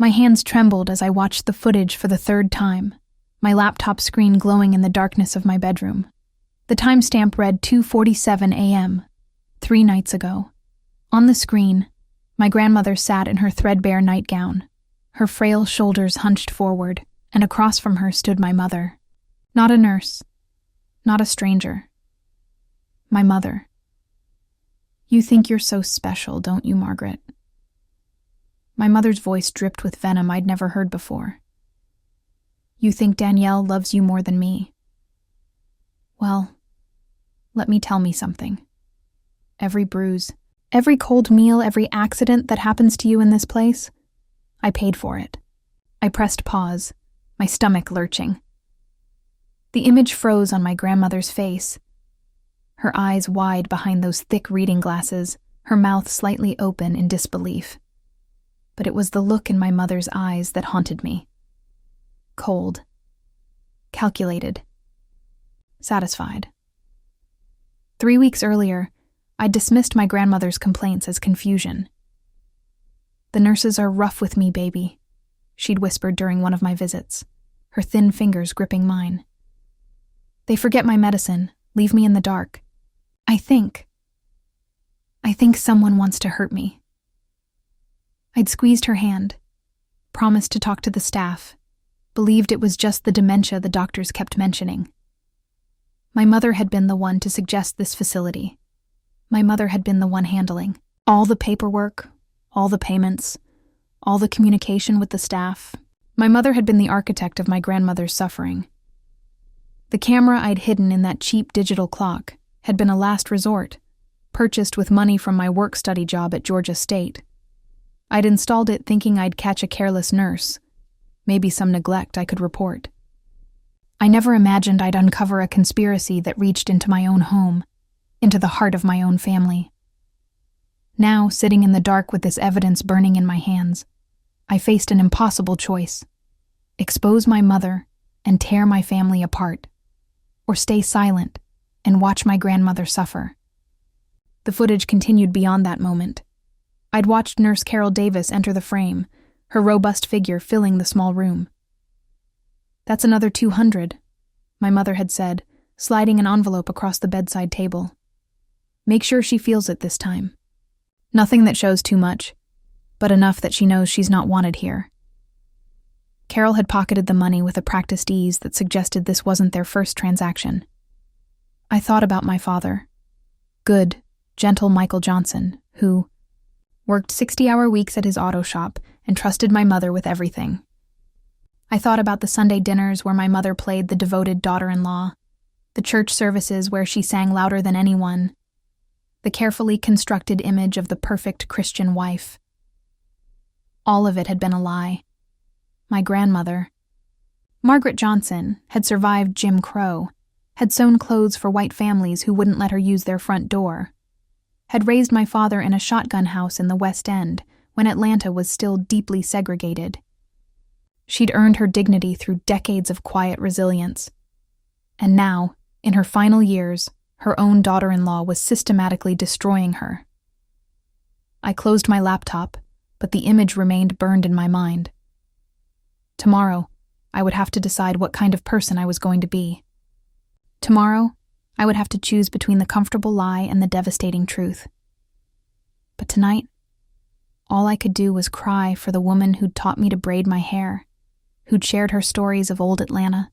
My hands trembled as I watched the footage for the third time, my laptop screen glowing in the darkness of my bedroom. The timestamp read 2:47 a.m., 3 nights ago. On the screen, my grandmother sat in her threadbare nightgown, her frail shoulders hunched forward, and across from her stood my mother. Not a nurse, not a stranger. My mother. "You think you're so special, don't you, Margaret?" My mother's voice dripped with venom I'd never heard before. "You think Danielle loves you more than me? Well, let me tell me something. Every bruise, every cold meal, every accident that happens to you in this place, I paid for it." I pressed pause, my stomach lurching. The image froze on my grandmother's face, her eyes wide behind those thick reading glasses, her mouth slightly open in disbelief. But it was the look in my mother's eyes that haunted me. Cold. Calculated. Satisfied. 3 weeks earlier, I dismissed my grandmother's complaints as confusion. "The nurses are rough with me, baby," she'd whispered during one of my visits, her thin fingers gripping mine. "They forget my medicine, leave me in the dark. I think someone wants to hurt me." I'd squeezed her hand, promised to talk to the staff, believed it was just the dementia the doctors kept mentioning. My mother had been the one to suggest this facility. My mother had been the one handling all the paperwork, all the payments, all the communication with the staff. My mother had been the architect of my grandmother's suffering. The camera I'd hidden in that cheap digital clock had been a last resort, purchased with money from my work-study job at Georgia State. I'd installed it thinking I'd catch a careless nurse, maybe some neglect I could report. I never imagined I'd uncover a conspiracy that reached into my own home, into the heart of my own family. Now, sitting in the dark with this evidence burning in my hands, I faced an impossible choice: expose my mother and tear my family apart, or stay silent and watch my grandmother suffer. The footage continued beyond that moment. I'd watched Nurse Carol Davis enter the frame, her robust figure filling the small room. "That's another 200, my mother had said, sliding an envelope across the bedside table. "Make sure she feels it this time. Nothing that shows too much, but enough that she knows she's not wanted here." Carol had pocketed the money with a practiced ease that suggested this wasn't their first transaction. I thought about my father, good, gentle Michael Johnson, who worked 60-hour weeks at his auto shop and trusted my mother with everything. I thought about the Sunday dinners where my mother played the devoted daughter-in-law, the church services where she sang louder than anyone, the carefully constructed image of the perfect Christian wife. All of it had been a lie. My grandmother, Margaret Johnson, had survived Jim Crow, had sewn clothes for white families who wouldn't let her use their front door, had raised my father in a shotgun house in the West End when Atlanta was still deeply segregated. She'd earned her dignity through decades of quiet resilience. And now, in her final years, her own daughter-in-law was systematically destroying her. I closed my laptop, but the image remained burned in my mind. Tomorrow, I would have to decide what kind of person I was going to be. Tomorrow, I would have to choose between the comfortable lie and the devastating truth. But tonight, all I could do was cry for the woman who'd taught me to braid my hair, who'd shared her stories of old Atlanta,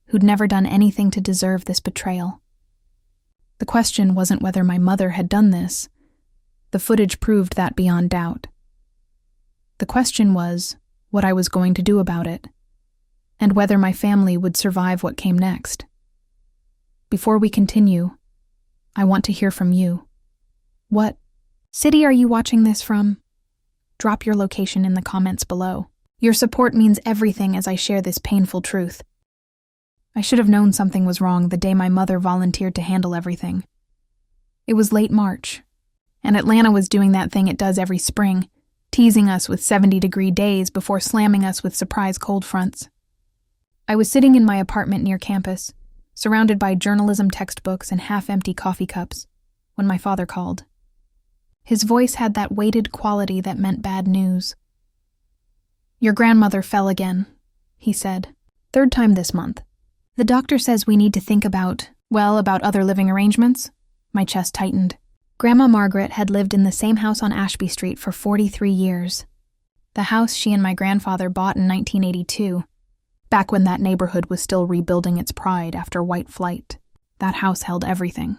who'd never done anything to deserve this betrayal. The question wasn't whether my mother had done this. The footage proved that beyond doubt. The question was what I was going to do about it, and whether my family would survive what came next. Before we continue, I want to hear from you. What city are you watching this from? Drop your location in the comments below. Your support means everything as I share this painful truth. I should have known something was wrong the day my mother volunteered to handle everything. It was late March, and Atlanta was doing that thing it does every spring, teasing us with 70-degree days before slamming us with surprise cold fronts. I was sitting in my apartment near campus, surrounded by journalism textbooks and half-empty coffee cups, when my father called. His voice had that weighted quality that meant bad news. "Your grandmother fell again," he said. "Third time this month. The doctor says we need to think about other living arrangements." My chest tightened. Grandma Margaret had lived in the same house on Ashby Street for 43 years. The house she and my grandfather bought in 1982, back when that neighborhood was still rebuilding its pride after white flight. That house held everything.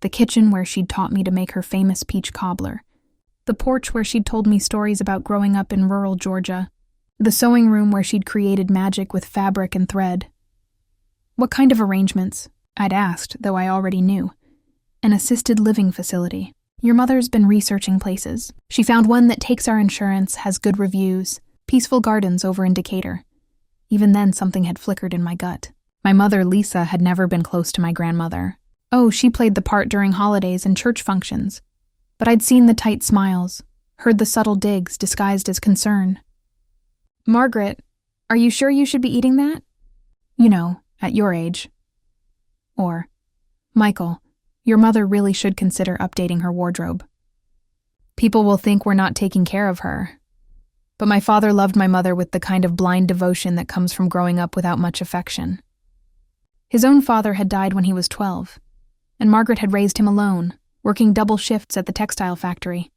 The kitchen where she'd taught me to make her famous peach cobbler. The porch where she'd told me stories about growing up in rural Georgia. The sewing room where she'd created magic with fabric and thread. "What kind of arrangements?" I'd asked, though I already knew. "An assisted living facility. Your mother's been researching places. She found one that takes our insurance, has good reviews, peaceful gardens over in Decatur." Even then, something had flickered in my gut. My mother, Lisa, had never been close to my grandmother. Oh, she played the part during holidays and church functions. But I'd seen the tight smiles, heard the subtle digs disguised as concern. "Margaret, are you sure you should be eating that? You know, at your age." Or, "Michael, your mother really should consider updating her wardrobe. People will think we're not taking care of her." But my father loved my mother with the kind of blind devotion that comes from growing up without much affection. His own father had died when he was 12, and Margaret had raised him alone, working double shifts at the textile factory.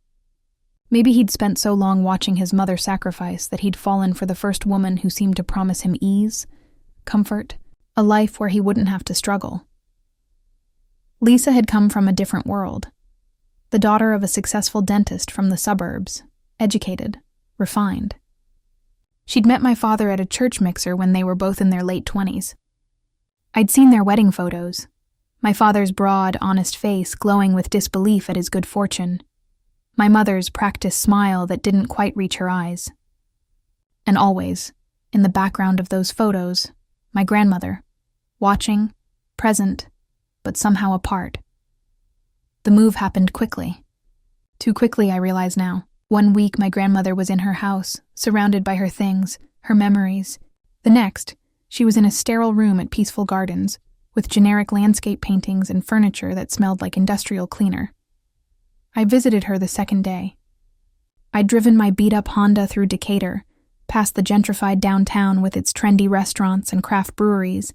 Maybe he'd spent so long watching his mother sacrifice that he'd fallen for the first woman who seemed to promise him ease, comfort, a life where he wouldn't have to struggle. Lisa had come from a different world. The daughter of a successful dentist from the suburbs, educated, refined. She'd met my father at a church mixer when they were both in their late 20s. I'd seen their wedding photos, my father's broad, honest face glowing with disbelief at his good fortune, my mother's practiced smile that didn't quite reach her eyes. And always, in the background of those photos, my grandmother, watching, present, but somehow apart. The move happened quickly. Too quickly, I realize now. 1 week my grandmother was in her house, surrounded by her things, her memories. The next, she was in a sterile room at Peaceful Gardens, with generic landscape paintings and furniture that smelled like industrial cleaner. I visited her the second day. I'd driven my beat-up Honda through Decatur, past the gentrified downtown with its trendy restaurants and craft breweries,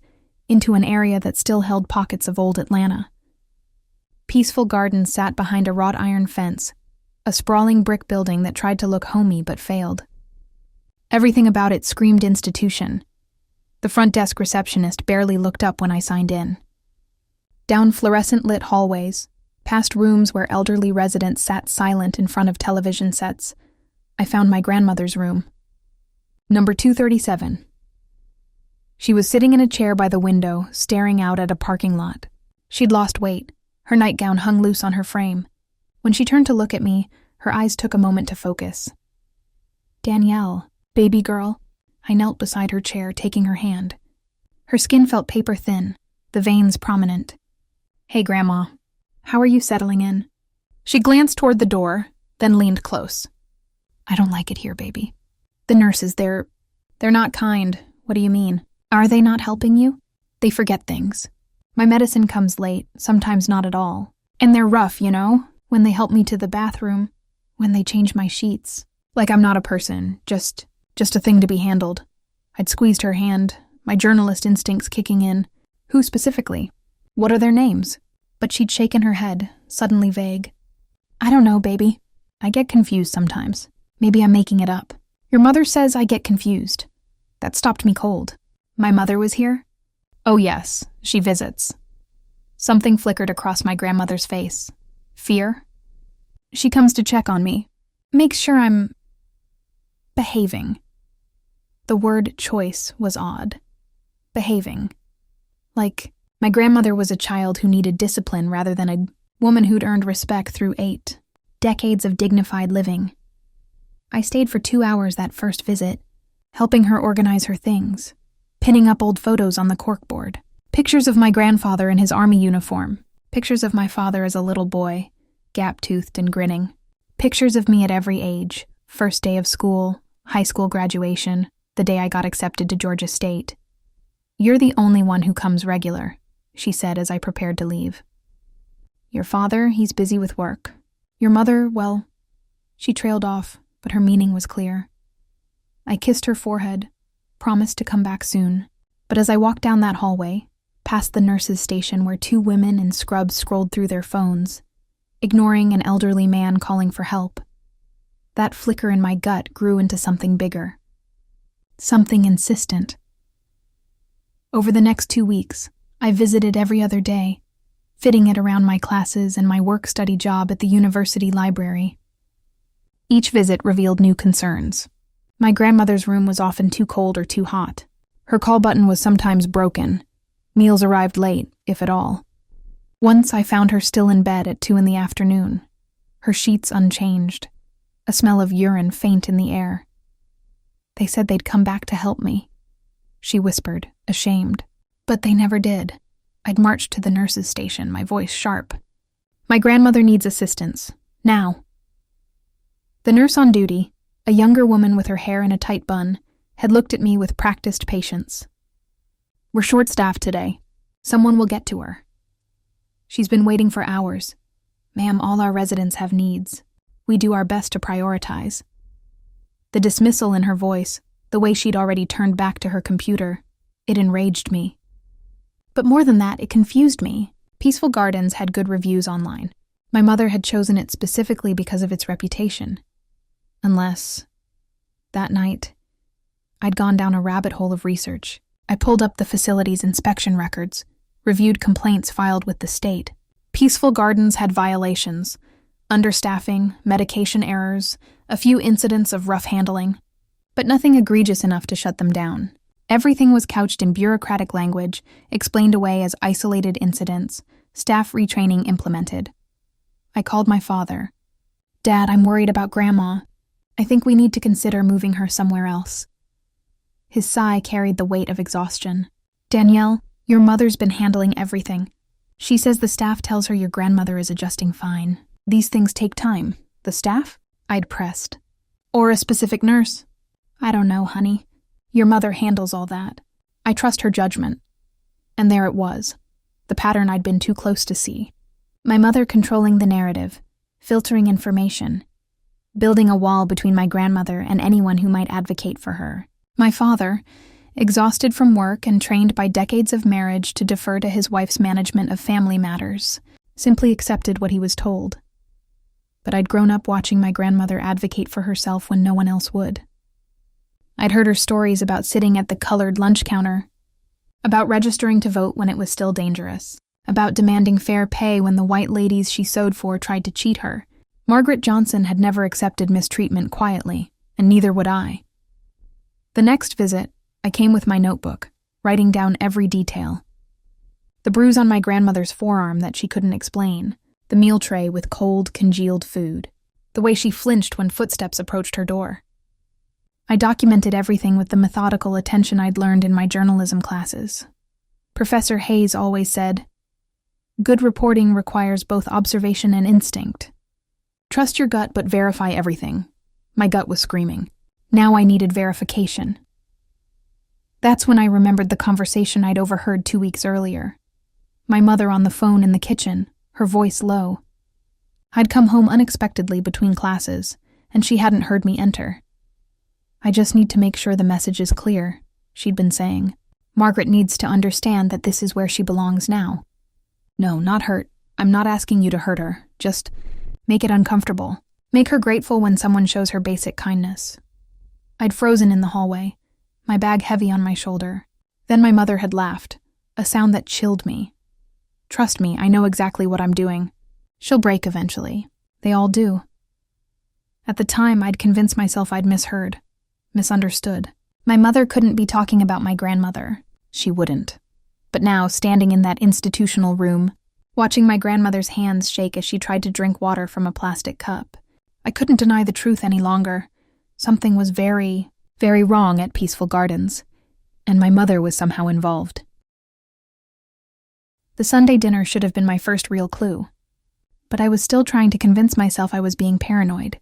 into an area that still held pockets of old Atlanta. Peaceful Gardens sat behind a wrought iron fence, a sprawling brick building that tried to look homey but failed. Everything about it screamed institution. The front desk receptionist barely looked up when I signed in. Down fluorescent-lit hallways, past rooms where elderly residents sat silent in front of television sets, I found my grandmother's room. Number 237. She was sitting in a chair by the window, staring out at a parking lot. She'd lost weight. Her nightgown hung loose on her frame. When she turned to look at me, her eyes took a moment to focus. "Danielle, baby girl." I knelt beside her chair, taking her hand. Her skin felt paper-thin, the veins prominent. "Hey, Grandma. How are you settling in?" She glanced toward the door, then leaned close. "I don't like it here, baby. The nurses, they're not kind. What do you mean? Are they not helping you? They forget things. My medicine comes late, sometimes not at all. And they're rough, you know, when they help me to the bathroom, when they change my sheets. Like I'm not a person, just a thing to be handled." I'd squeezed her hand, my journalist instincts kicking in. "Who specifically? What are their names?" But she'd shaken her head, suddenly vague. "I don't know, baby. I get confused sometimes. Maybe I'm making it up. Your mother says I get confused. That stopped me cold. My mother was here?" "Oh yes, she visits." Something flickered across my grandmother's face. Fear? "She comes to check on me. Makes sure I'm behaving." The word choice was odd. Behaving. Like my grandmother was a child who needed discipline rather than a woman who'd earned respect through 8 decades of dignified living. I stayed for 2 hours that first visit, helping her organize her things, pinning up old photos on the corkboard. Pictures of my grandfather in his army uniform, pictures of my father as a little boy, gap-toothed and grinning, pictures of me at every age, first day of school, high school graduation, the day I got accepted to Georgia State. "You're the only one who comes regular," she said as I prepared to leave. "Your father, he's busy with work. Your mother, well..." She trailed off, but her meaning was clear. I kissed her forehead, promised to come back soon. But as I walked down that hallway, past the nurse's station where two women in scrubs scrolled through their phones, ignoring an elderly man calling for help, that flicker in my gut grew into something bigger. Something insistent. Over the next 2 weeks, I visited every other day, fitting it around my classes and my work-study job at the university library. Each visit revealed new concerns. My grandmother's room was often too cold or too hot. Her call button was sometimes broken. Meals arrived late, if at all. Once I found her still in bed at 2 p.m, her sheets unchanged, a smell of urine faint in the air. They said they'd come back to help me, she whispered, ashamed. But they never did. I'd marched to the nurse's station, my voice sharp. My grandmother needs assistance. Now. The nurse on duty, a younger woman with her hair in a tight bun, had looked at me with practiced patience. We're short-staffed today. Someone will get to her. She's been waiting for hours. Ma'am, all our residents have needs. We do our best to prioritize. The dismissal in her voice, the way she'd already turned back to her computer, it enraged me. But more than that, it confused me. Peaceful Gardens had good reviews online. My mother had chosen it specifically because of its reputation. Unless, that night, I'd gone down a rabbit hole of research. I pulled up the facility's inspection records, reviewed complaints filed with the state. Peaceful Gardens had violations, understaffing, medication errors, a few incidents of rough handling, but nothing egregious enough to shut them down. Everything was couched in bureaucratic language, explained away as isolated incidents, staff retraining implemented. I called my father. Dad, I'm worried about Grandma. I think we need to consider moving her somewhere else. His sigh carried the weight of exhaustion. Danielle, your mother's been handling everything. She says the staff tells her your grandmother is adjusting fine. These things take time. The staff? I'd pressed. Or a specific nurse? I don't know, honey. Your mother handles all that. I trust her judgment. And there it was, the pattern I'd been too close to see. My mother controlling the narrative, filtering information, building a wall between my grandmother and anyone who might advocate for her. My father, exhausted from work and trained by decades of marriage to defer to his wife's management of family matters, simply accepted what he was told. But I'd grown up watching my grandmother advocate for herself when no one else would. I'd heard her stories about sitting at the colored lunch counter, about registering to vote when it was still dangerous, about demanding fair pay when the white ladies she sewed for tried to cheat her. Margaret Johnson had never accepted mistreatment quietly, and neither would I. The next visit, I came with my notebook, writing down every detail. The bruise on my grandmother's forearm that she couldn't explain, the meal tray with cold, congealed food, the way she flinched when footsteps approached her door. I documented everything with the methodical attention I'd learned in my journalism classes. Professor Hayes always said, "Good reporting requires both observation and instinct. Trust your gut but verify everything." My gut was screaming. Now I needed verification. That's when I remembered the conversation I'd overheard 2 weeks earlier. My mother on the phone in the kitchen, her voice low. I'd come home unexpectedly between classes, and she hadn't heard me enter. "I just need to make sure the message is clear," she'd been saying. "Margaret needs to understand that this is where she belongs now. No, not hurt. I'm not asking you to hurt her. Just make it uncomfortable. Make her grateful when someone shows her basic kindness." I'd frozen in the hallway, my bag heavy on my shoulder. Then my mother had laughed, a sound that chilled me. "Trust me, I know exactly what I'm doing. She'll break eventually. They all do." At the time, I'd convinced myself I'd misheard, misunderstood. My mother couldn't be talking about my grandmother. She wouldn't. But now, standing in that institutional room, watching my grandmother's hands shake as she tried to drink water from a plastic cup, I couldn't deny the truth any longer. Something was very, very wrong at Peaceful Gardens, and my mother was somehow involved. The Sunday dinner should have been my first real clue, but I was still trying to convince myself I was being paranoid.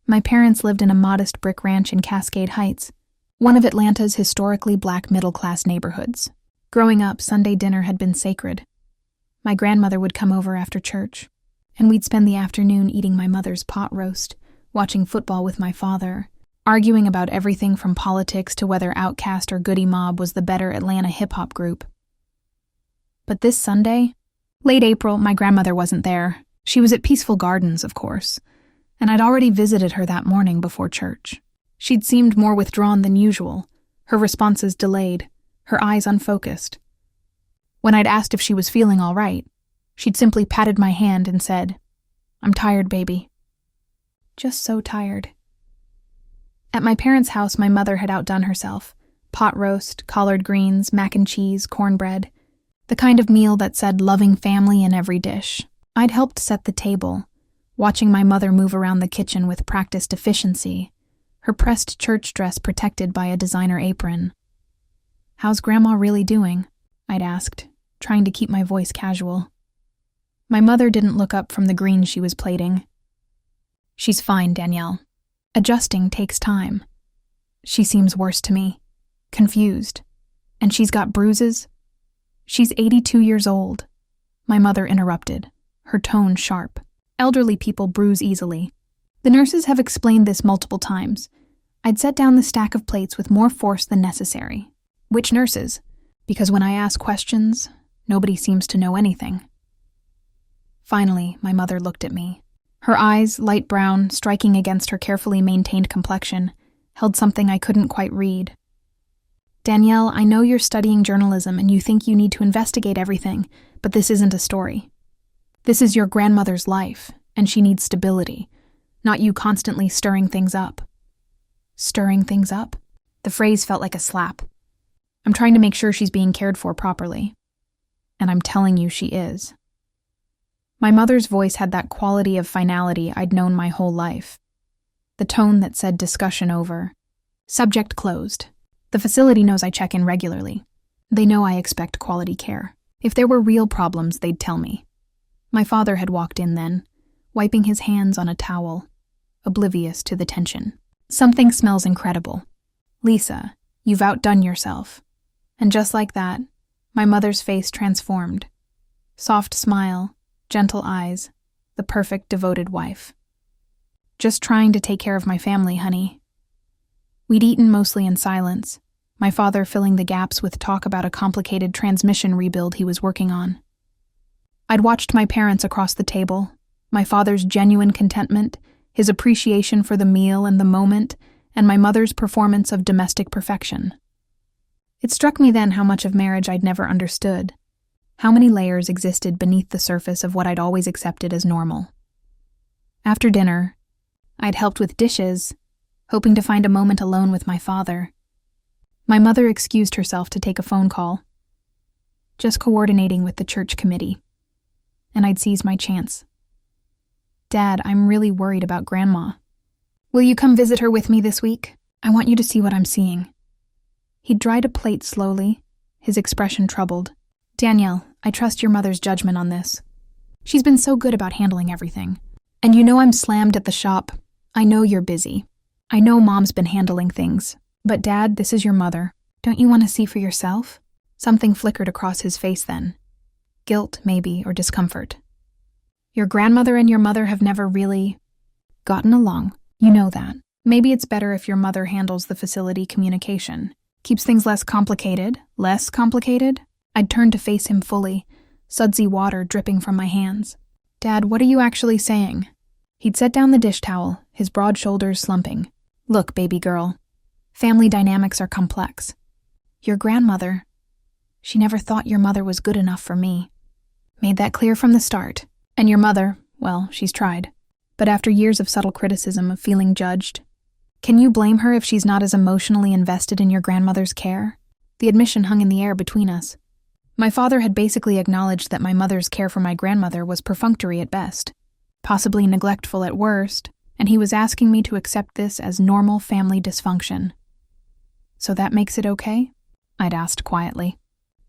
My parents lived in a modest brick ranch in Cascade Heights, one of Atlanta's historically black middle-class neighborhoods. Growing up, Sunday dinner had been sacred. My grandmother would come over after church, and we'd spend the afternoon eating my mother's pot roast, watching football with my father, arguing about everything from politics to whether Outkast or Goody Mob was the better Atlanta hip-hop group. But this Sunday, late April, my grandmother wasn't there. She was at Peaceful Gardens, of course, and I'd already visited her that morning before church. She'd seemed more withdrawn than usual, her responses delayed, her eyes unfocused. When I'd asked if she was feeling all right, she'd simply patted my hand and said, "I'm tired, baby." Just so tired. At my parents' house, my mother had outdone herself. Pot roast, collard greens, mac and cheese, cornbread. The kind of meal that said loving family in every dish. I'd helped set the table, watching my mother move around the kitchen with practiced efficiency, her pressed church dress protected by a designer apron. "How's Grandma really doing?" I'd asked, trying to keep my voice casual. My mother didn't look up from the greens she was plating. "She's fine, Danielle. Adjusting takes time. She seems worse to me, confused, and she's got bruises." "She's 82 years old," my mother interrupted, her tone sharp. "Elderly people bruise easily. The nurses have explained this multiple times." I'd set down the stack of plates with more force than necessary. "Which nurses? Because when I ask questions, nobody seems to know anything." Finally, my mother looked at me. Her eyes, light brown, striking against her carefully maintained complexion, held something I couldn't quite read. "Danielle, I know you're studying journalism and you think you need to investigate everything, but this isn't a story. This is your grandmother's life, and she needs stability, not you constantly stirring things up." Stirring things up? The phrase felt like a slap. I'm trying to make sure she's being cared for properly. And I'm telling you she is. My mother's voice had that quality of finality I'd known my whole life. The tone that said discussion over. Subject closed. The facility knows I check in regularly. They know I expect quality care. If there were real problems, they'd tell me. My father had walked in then, wiping his hands on a towel, oblivious to the tension. "Something smells incredible. Lisa, you've outdone yourself." And just like that, my mother's face transformed. Soft smile, gentle eyes, the perfect devoted wife. "Just trying to take care of my family, honey." We'd eaten mostly in silence, my father filling the gaps with talk about a complicated transmission rebuild he was working on. I'd watched my parents across the table, my father's genuine contentment, his appreciation for the meal and the moment, and my mother's performance of domestic perfection. It struck me then how much of marriage I'd never understood, how many layers existed beneath the surface of what I'd always accepted as normal. After dinner, I'd helped with dishes, hoping to find a moment alone with my father. My mother excused herself to take a phone call, just coordinating with the church committee, and I'd seized my chance. "Dad, I'm really worried about Grandma. Will you come visit her with me this week? I want you to see what I'm seeing." He dried a plate slowly, his expression troubled. "Danielle, I trust your mother's judgment on this. She's been so good about handling everything. And you know I'm slammed at the shop. I know you're busy. I know Mom's been handling things. But Dad, this is your mother. Don't you want to see for yourself?" Something flickered across his face then. Guilt, maybe, or discomfort. "Your grandmother and your mother have never really gotten along. You know that. Maybe it's better if your mother handles the facility communication. Keeps things less complicated. Less complicated?" I'd turned to face him fully, sudsy water dripping from my hands. "Dad, what are you actually saying?" He'd set down the dish towel, his broad shoulders slumping. "Look, baby girl. Family dynamics are complex. Your grandmother, she never thought your mother was good enough for me. Made that clear from the start. And your mother, well, she's tried. But after years of subtle criticism, of feeling judged, can you blame her if she's not as emotionally invested in your grandmother's care?" The admission hung in the air between us. My father had basically acknowledged that my mother's care for my grandmother was perfunctory at best, possibly neglectful at worst, and he was asking me to accept this as normal family dysfunction. "So that makes it okay?" I'd asked quietly.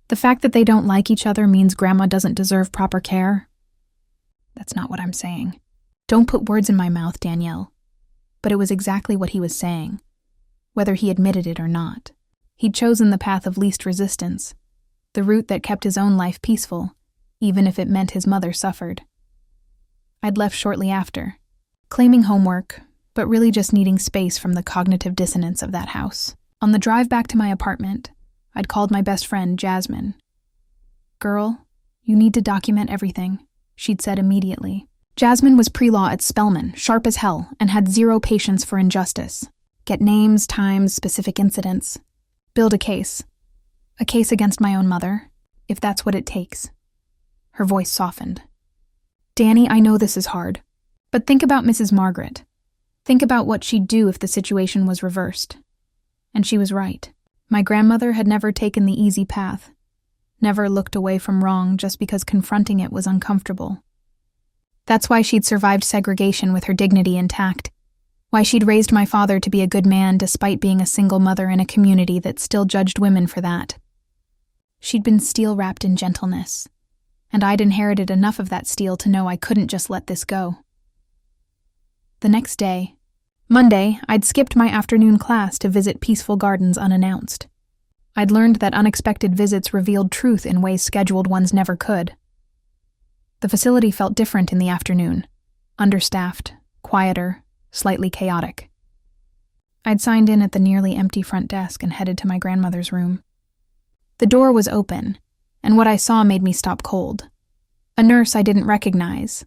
"The fact that they don't like each other means Grandma doesn't deserve proper care?" "That's not what I'm saying. Don't put words in my mouth, Danielle." But it was exactly what he was saying, whether he admitted it or not. He'd chosen the path of least resistance, the route that kept his own life peaceful, even if it meant his mother suffered. I'd left shortly after, claiming homework, but really just needing space from the cognitive dissonance of that house. On the drive back to my apartment, I'd called my best friend, Jasmine. "Girl, you need to document everything," she'd said immediately. Jasmine was pre-law at Spelman, sharp as hell, and had zero patience for injustice. Get names, times, specific incidents. Build a case. A case against my own mother, if that's what it takes. Her voice softened. "Danny, I know this is hard, but think about Mrs. Margaret. Think about what she'd do if the situation was reversed." And she was right. My grandmother had never taken the easy path, never looked away from wrong just because confronting it was uncomfortable. That's why she'd survived segregation with her dignity intact, why she'd raised my father to be a good man despite being a single mother in a community that still judged women for that. She'd been steel-wrapped in gentleness, and I'd inherited enough of that steel to know I couldn't just let this go. The next day, Monday, I'd skipped my afternoon class to visit Peaceful Gardens unannounced. I'd learned that unexpected visits revealed truth in ways scheduled ones never could. The facility felt different in the afternoon, understaffed, quieter, slightly chaotic. I'd signed in at the nearly empty front desk and headed to my grandmother's room. The door was open, and what I saw made me stop cold. A nurse I didn't recognize,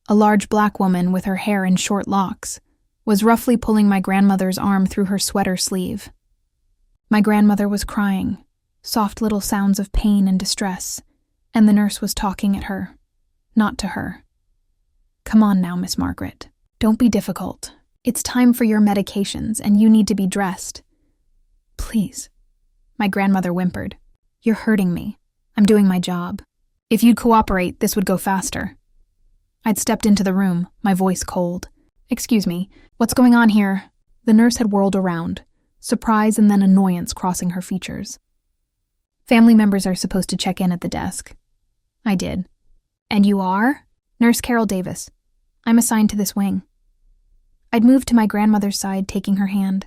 a large black woman with her hair in short locks, was roughly pulling my grandmother's arm through her sweater sleeve. My grandmother was crying, soft little sounds of pain and distress, and the nurse was talking at her, not to her. "Come on now, Miss Margaret. Don't be difficult. It's time for your medications, and you need to be dressed." "Please," my grandmother whimpered. "You're hurting me. I'm doing my job. If you'd cooperate, this would go faster." I'd stepped into the room, my voice cold. "Excuse me, what's going on here?" The nurse had whirled around, surprise and then annoyance crossing her features. "Family members are supposed to check in at the desk." I did. "And you are?" "Nurse Carol Davis. I'm assigned to this wing." I'd moved to my grandmother's side, taking her hand.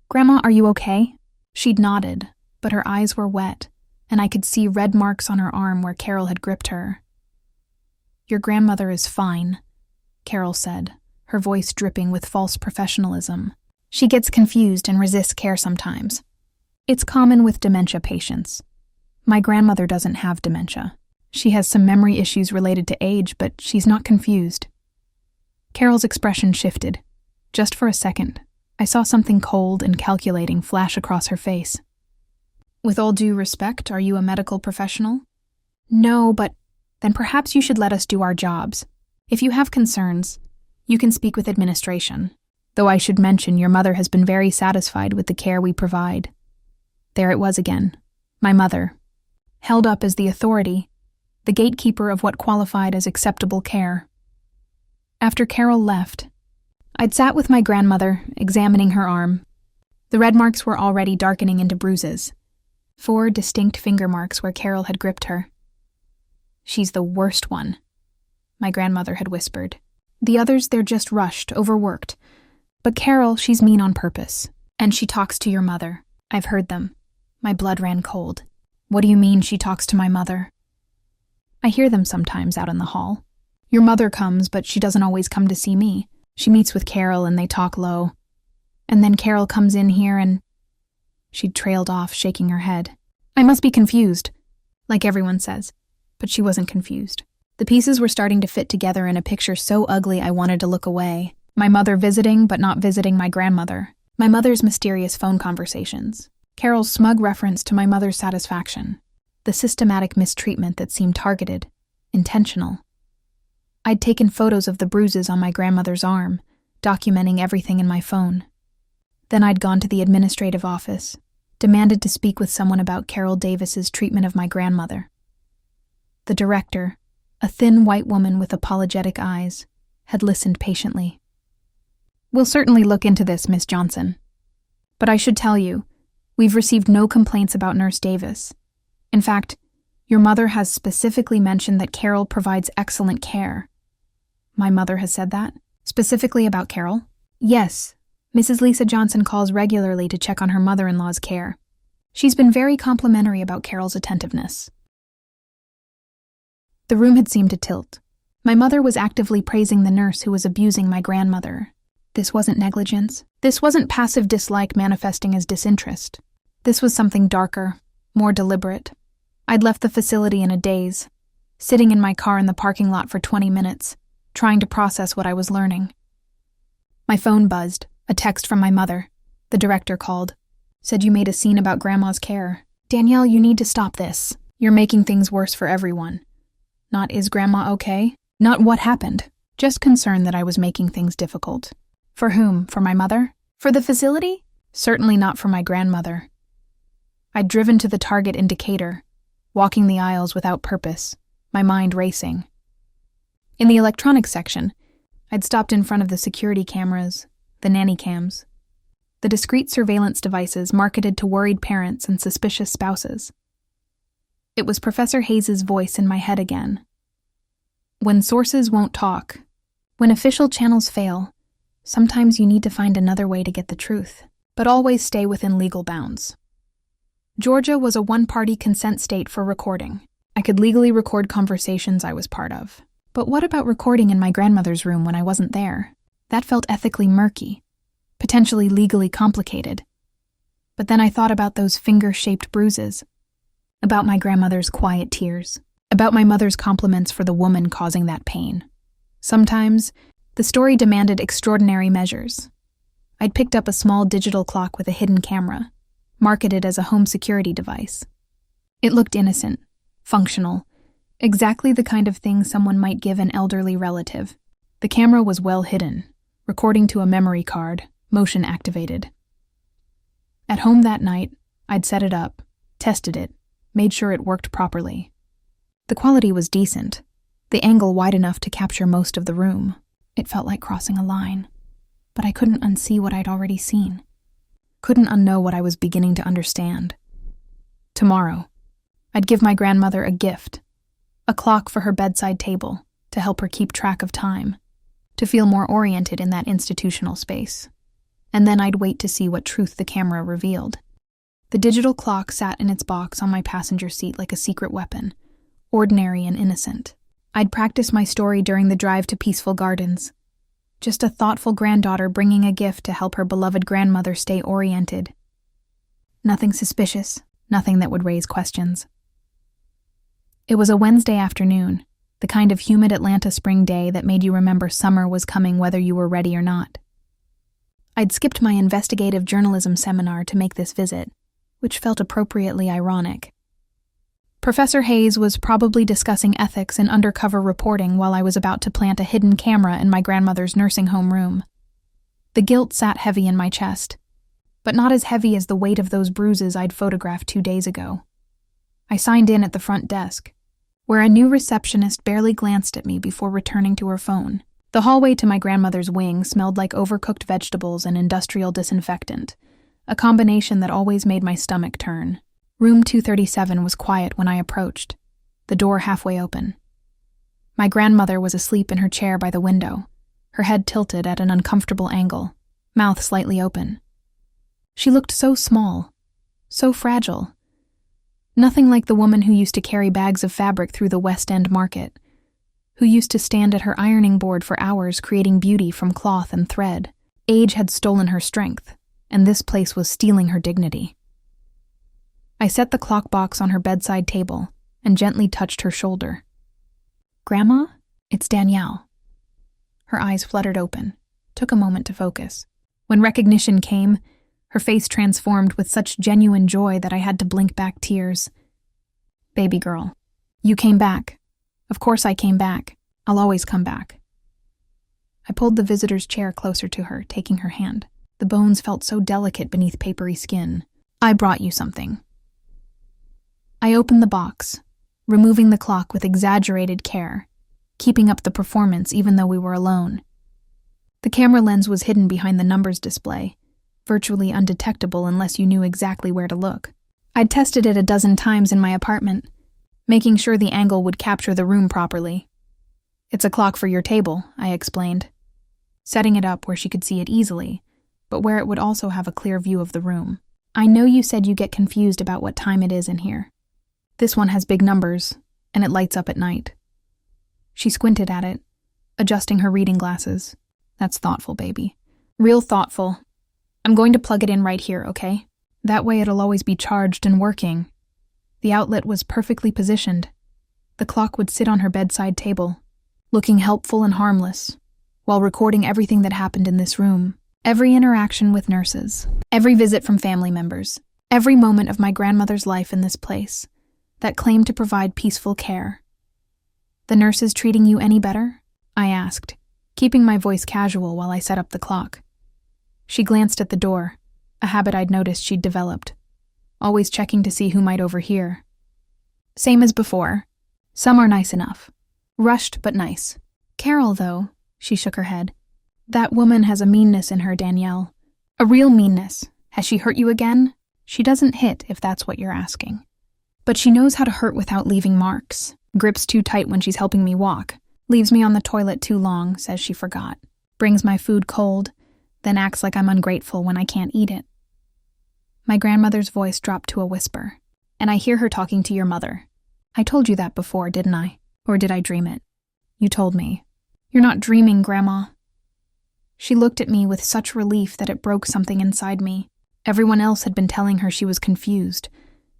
"Grandma, are you okay?" She'd nodded, but her eyes were wet, and I could see red marks on her arm where Carol had gripped her. "Your grandmother is fine," Carol said, her voice dripping with false professionalism. "She gets confused and resists care sometimes. It's common with dementia patients. My grandmother doesn't have dementia. She has some memory issues related to age, but she's not confused." Carol's expression shifted. Just for a second, I saw something cold and calculating flash across her face. "With all due respect, are you a medical professional?" "No, but then perhaps you should let us do our jobs. If you have concerns, you can speak with administration. Though I should mention your mother has been very satisfied with the care we provide." There it was again, my mother, held up as the authority, the gatekeeper of what qualified as acceptable care. After Carol left, I'd sat with my grandmother, examining her arm. The red marks were already darkening into bruises, 4 distinct finger marks where Carol had gripped her. "She's the worst one," my grandmother had whispered. "The others, they're just rushed, overworked. But Carol, she's mean on purpose. And she talks to your mother. I've heard them." My blood ran cold. "What do you mean she talks to my mother?" "I hear them sometimes out in the hall. Your mother comes, but she doesn't always come to see me. She meets with Carol and they talk low. And then Carol comes in here and..." She'd trailed off, shaking her head. "I must be confused," like everyone says. But she wasn't confused. The pieces were starting to fit together in a picture so ugly I wanted to look away. My mother visiting, but not visiting my grandmother. My mother's mysterious phone conversations. Carol's smug reference to my mother's satisfaction. The systematic mistreatment that seemed targeted, intentional. I'd taken photos of the bruises on my grandmother's arm, documenting everything in my phone. Then I'd gone to the administrative office, demanded to speak with someone about Carol Davis's treatment of my grandmother. The director, a thin white woman with apologetic eyes, had listened patiently. "We'll certainly look into this, Miss Johnson. But I should tell you, we've received no complaints about Nurse Davis. In fact, your mother has specifically mentioned that Carol provides excellent care." "My mother has said that? Specifically about Carol?" "Yes. Mrs. Lisa Johnson calls regularly to check on her mother-in-law's care. She's been very complimentary about Carol's attentiveness." The room had seemed to tilt. My mother was actively praising the nurse who was abusing my grandmother. This wasn't negligence. This wasn't passive dislike manifesting as disinterest. This was something darker, more deliberate. I'd left the facility in a daze, sitting in my car in the parking lot for 20 minutes, trying to process what I was learning. My phone buzzed, a text from my mother. The director called. Said you made a scene about Grandma's care. Danielle, you need to stop this. You're making things worse for everyone. Not is Grandma okay? Not what happened. Just concerned that I was making things difficult. For whom? For my mother? For the facility? Certainly not for my grandmother. I'd driven to the Target in Decatur, walking the aisles without purpose, my mind racing. In the electronics section, I'd stopped in front of the security cameras, the nanny cams, the discreet surveillance devices marketed to worried parents and suspicious spouses. It was Professor Hayes's voice in my head again. When sources won't talk, when official channels fail, sometimes you need to find another way to get the truth, but always stay within legal bounds. Georgia was a one-party consent state for recording. I could legally record conversations I was part of. But what about recording in my grandmother's room when I wasn't there? That felt ethically murky, potentially legally complicated. But then I thought about those finger-shaped bruises, about my grandmother's quiet tears, about my mother's compliments for the woman causing that pain. Sometimes, the story demanded extraordinary measures. I'd picked up a small digital clock with a hidden camera, marketed as a home security device. It looked innocent, functional, exactly the kind of thing someone might give an elderly relative. The camera was well hidden, recording to a memory card, motion activated. At home that night, I'd set it up, tested it, made sure it worked properly. The quality was decent, the angle wide enough to capture most of the room. It felt like crossing a line, but I couldn't unsee what I'd already seen. Couldn't unknow what I was beginning to understand. Tomorrow, I'd give my grandmother a gift, a clock for her bedside table to help her keep track of time, to feel more oriented in that institutional space. And then I'd wait to see what truth the camera revealed. The digital clock sat in its box on my passenger seat like a secret weapon, ordinary and innocent. I'd practice my story during the drive to peaceful gardens. Just a thoughtful granddaughter bringing a gift to help her beloved grandmother stay oriented. Nothing suspicious, nothing that would raise questions. It was a Wednesday afternoon, the kind of humid Atlanta spring day that made you remember summer was coming whether you were ready or not. I'd skipped my investigative journalism seminar to make this visit, which felt appropriately ironic. Professor Hayes was probably discussing ethics in undercover reporting while I was about to plant a hidden camera in my grandmother's nursing home room. The guilt sat heavy in my chest, but not as heavy as the weight of those bruises I'd photographed 2 days ago. I signed in at the front desk, where a new receptionist barely glanced at me before returning to her phone. The hallway to my grandmother's wing smelled like overcooked vegetables and industrial disinfectant, a combination that always made my stomach turn. Room 237 was quiet when I approached, the door halfway open. My grandmother was asleep in her chair by the window, her head tilted at an uncomfortable angle, mouth slightly open. She looked so small, so fragile. Nothing like the woman who used to carry bags of fabric through the West End market, who used to stand at her ironing board for hours creating beauty from cloth and thread. Age had stolen her strength, and this place was stealing her dignity. I set the clock box on her bedside table and gently touched her shoulder. "Grandma, it's Danielle." Her eyes fluttered open, took a moment to focus. When recognition came, her face transformed with such genuine joy that I had to blink back tears. "Baby girl, you came back. Of course I came back. I'll always come back." I pulled the visitor's chair closer to her, taking her hand. The bones felt so delicate beneath papery skin. "I brought you something." I opened the box, removing the clock with exaggerated care, keeping up the performance even though we were alone. The camera lens was hidden behind the numbers display, virtually undetectable unless you knew exactly where to look. I'd tested it a dozen times in my apartment, making sure the angle would capture the room properly. "It's a clock for your table," I explained, setting it up where she could see it easily, but where it would also have a clear view of the room. "I know you said you get confused about what time it is in here. This one has big numbers, and it lights up at night." She squinted at it, adjusting her reading glasses. "That's thoughtful, baby. Real thoughtful. I'm going to plug it in right here, okay? That way it'll always be charged and working. The outlet was perfectly positioned. The clock would sit on her bedside table, looking helpful and harmless, while recording everything that happened in this room. Every interaction with nurses, every visit from family members, every moment of my grandmother's life in this place that claimed to provide peaceful care. The nurses treating you any better? I asked, keeping my voice casual while I set up the clock. She glanced at the door, a habit I'd noticed she'd developed, always checking to see who might overhear. Same as before. Some are nice enough. Rushed but nice. Carol, though, she shook her head. That woman has a meanness in her, Danielle. A real meanness. Has she hurt you again? She doesn't hit, if that's what you're asking. But she knows how to hurt without leaving marks. Grips too tight when she's helping me walk. Leaves me on the toilet too long, says she forgot. Brings my food cold, then acts like I'm ungrateful when I can't eat it. My grandmother's voice dropped to a whisper, and I hear her talking to your mother. I told you that before, didn't I? Or did I dream it? You told me. You're not dreaming, Grandma. She looked at me with such relief that it broke something inside me. Everyone else had been telling her she was confused,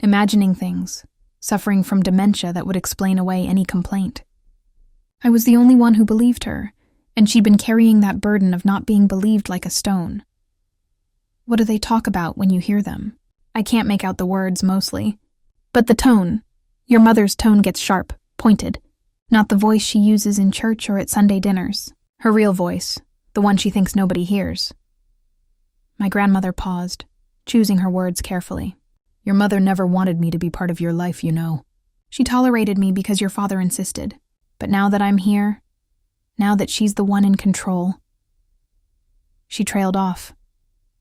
imagining things, suffering from dementia that would explain away any complaint. I was the only one who believed her, and she'd been carrying that burden of not being believed like a stone. What do they talk about when you hear them? I can't make out the words, mostly. But the tone. Your mother's tone gets sharp, pointed. Not the voice she uses in church or at Sunday dinners. Her real voice, the one she thinks nobody hears. My grandmother paused, choosing her words carefully. Your mother never wanted me to be part of your life, you know. She tolerated me because your father insisted. But now that I'm here, now that she's the one in control. She trailed off,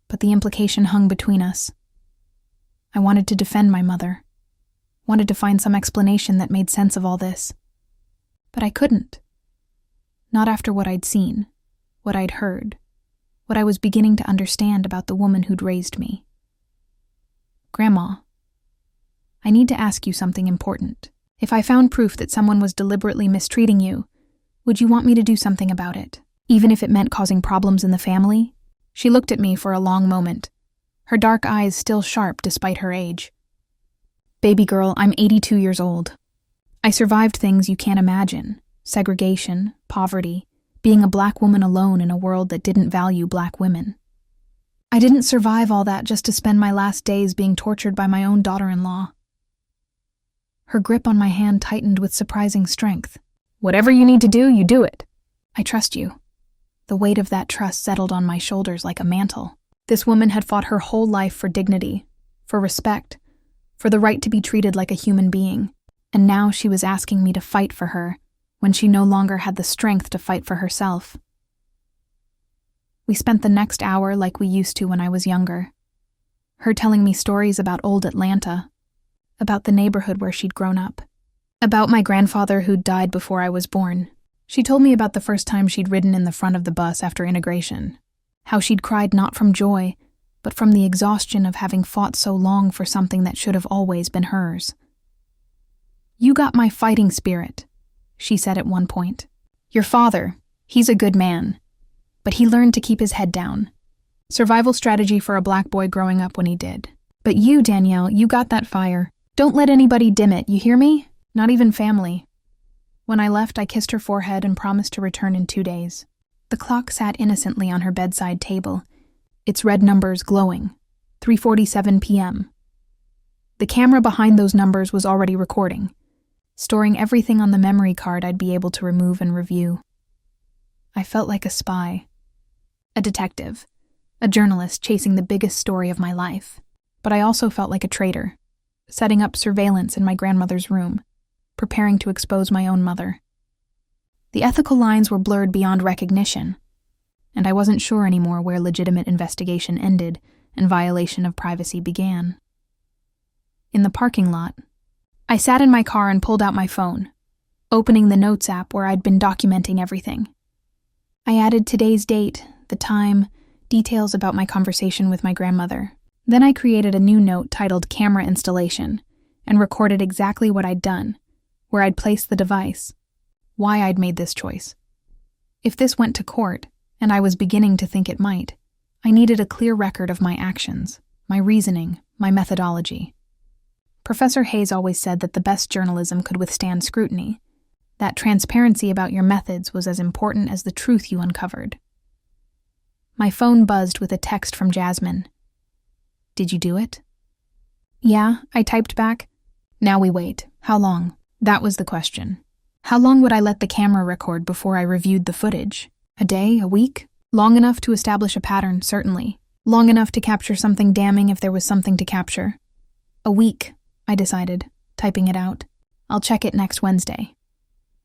but the implication hung between us. I wanted to defend my mother, wanted to find some explanation that made sense of all this. But I couldn't. Not after what I'd seen, what I'd heard, what I was beginning to understand about the woman who'd raised me. Grandma, I need to ask you something important. If I found proof that someone was deliberately mistreating you, would you want me to do something about it, even if it meant causing problems in the family? She looked at me for a long moment, her dark eyes still sharp despite her age. Baby girl, I'm 82 years old. I survived things you can't imagine. Segregation, poverty, being a black woman alone in a world that didn't value black women. I didn't survive all that just to spend my last days being tortured by my own daughter-in-law. Her grip on my hand tightened with surprising strength. Whatever you need to do, you do it. I trust you. The weight of that trust settled on my shoulders like a mantle. This woman had fought her whole life for dignity, for respect, for the right to be treated like a human being, and now she was asking me to fight for her when she no longer had the strength to fight for herself. We spent the next hour like we used to when I was younger. Her telling me stories about old Atlanta, about the neighborhood where she'd grown up, about my grandfather who'd died before I was born. She told me about the first time she'd ridden in the front of the bus after integration, how she'd cried not from joy, but from the exhaustion of having fought so long for something that should have always been hers. You got my fighting spirit, she said at one point. Your father, he's a good man, but he learned to keep his head down. Survival strategy for a black boy growing up when he did. But you, Danielle, you got that fire. Don't let anybody dim it, you hear me? Not even family. When I left, I kissed her forehead and promised to return in 2 days. The clock sat innocently on her bedside table, its red numbers glowing. 3:47 p.m. The camera behind those numbers was already recording, storing everything on the memory card I'd be able to remove and review. I felt like a spy, a detective, a journalist chasing the biggest story of my life. But I also felt like a traitor, setting up surveillance in my grandmother's room, preparing to expose my own mother. The ethical lines were blurred beyond recognition, and I wasn't sure anymore where legitimate investigation ended and violation of privacy began. In the parking lot, I sat in my car and pulled out my phone, opening the Notes app where I'd been documenting everything. I added today's date, the time, details about my conversation with my grandmother. Then I created a new note titled Camera Installation and recorded exactly what I'd done, where I'd placed the device, why I'd made this choice. If this went to court, and I was beginning to think it might, I needed a clear record of my actions, my reasoning, my methodology. Professor Hayes always said that the best journalism could withstand scrutiny, that transparency about your methods was as important as the truth you uncovered. My phone buzzed with a text from Jasmine. "Did you do it?" "Yeah," I typed back. "Now we wait. How long?" That was the question. How long would I let the camera record before I reviewed the footage? A day? A week? Long enough to establish a pattern, certainly. Long enough to capture something damning if there was something to capture. A week, I decided, typing it out. "I'll check it next Wednesday."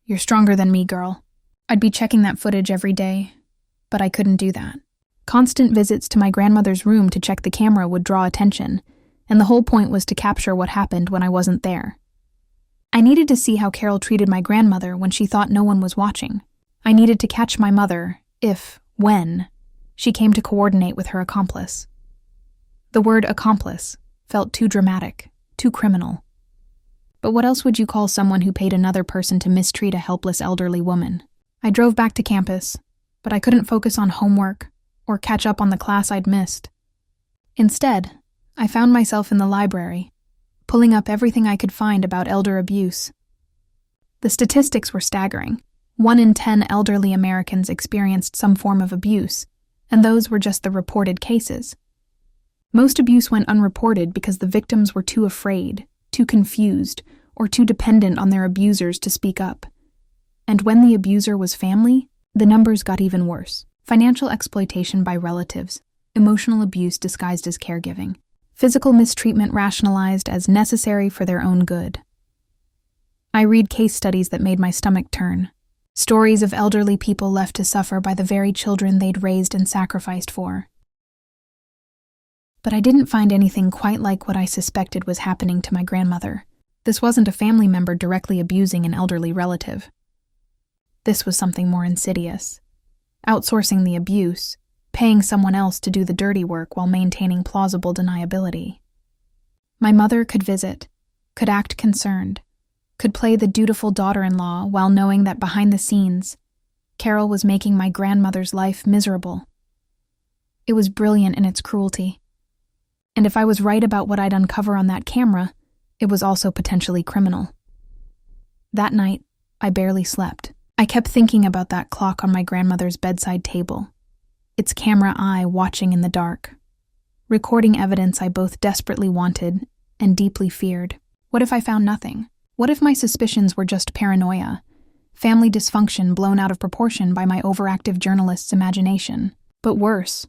"You're stronger than me, girl." I'd be checking that footage every day, but I couldn't do that. Constant visits to my grandmother's room to check the camera would draw attention, and the whole point was to capture what happened when I wasn't there. I needed to see how Carol treated my grandmother when she thought no one was watching. I needed to catch my mother when she came to coordinate with her accomplice. The word accomplice felt too dramatic, too criminal. But what else would you call someone who paid another person to mistreat a helpless elderly woman? I drove back to campus, but I couldn't focus on homework or catch up on the class I'd missed. Instead, I found myself in the library, pulling up everything I could find about elder abuse. The statistics were staggering. 1 in 10 elderly Americans experienced some form of abuse, and those were just the reported cases. Most abuse went unreported because the victims were too afraid, too confused, or too dependent on their abusers to speak up. And when the abuser was family, the numbers got even worse. Financial exploitation by relatives, emotional abuse disguised as caregiving, physical mistreatment rationalized as necessary for their own good. I read case studies that made my stomach turn. Stories of elderly people left to suffer by the very children they'd raised and sacrificed for. But I didn't find anything quite like what I suspected was happening to my grandmother. This wasn't a family member directly abusing an elderly relative. This was something more insidious. Outsourcing the abuse, paying someone else to do the dirty work while maintaining plausible deniability. My mother could visit, could act concerned, could play the dutiful daughter-in-law while knowing that behind the scenes, Carol was making my grandmother's life miserable. It was brilliant in its cruelty. And if I was right about what I'd uncover on that camera, it was also potentially criminal. That night, I barely slept. I kept thinking about that clock on my grandmother's bedside table, its camera eye watching in the dark, recording evidence I both desperately wanted and deeply feared. What if I found nothing? What if my suspicions were just paranoia, family dysfunction blown out of proportion by my overactive journalist's imagination? But worse,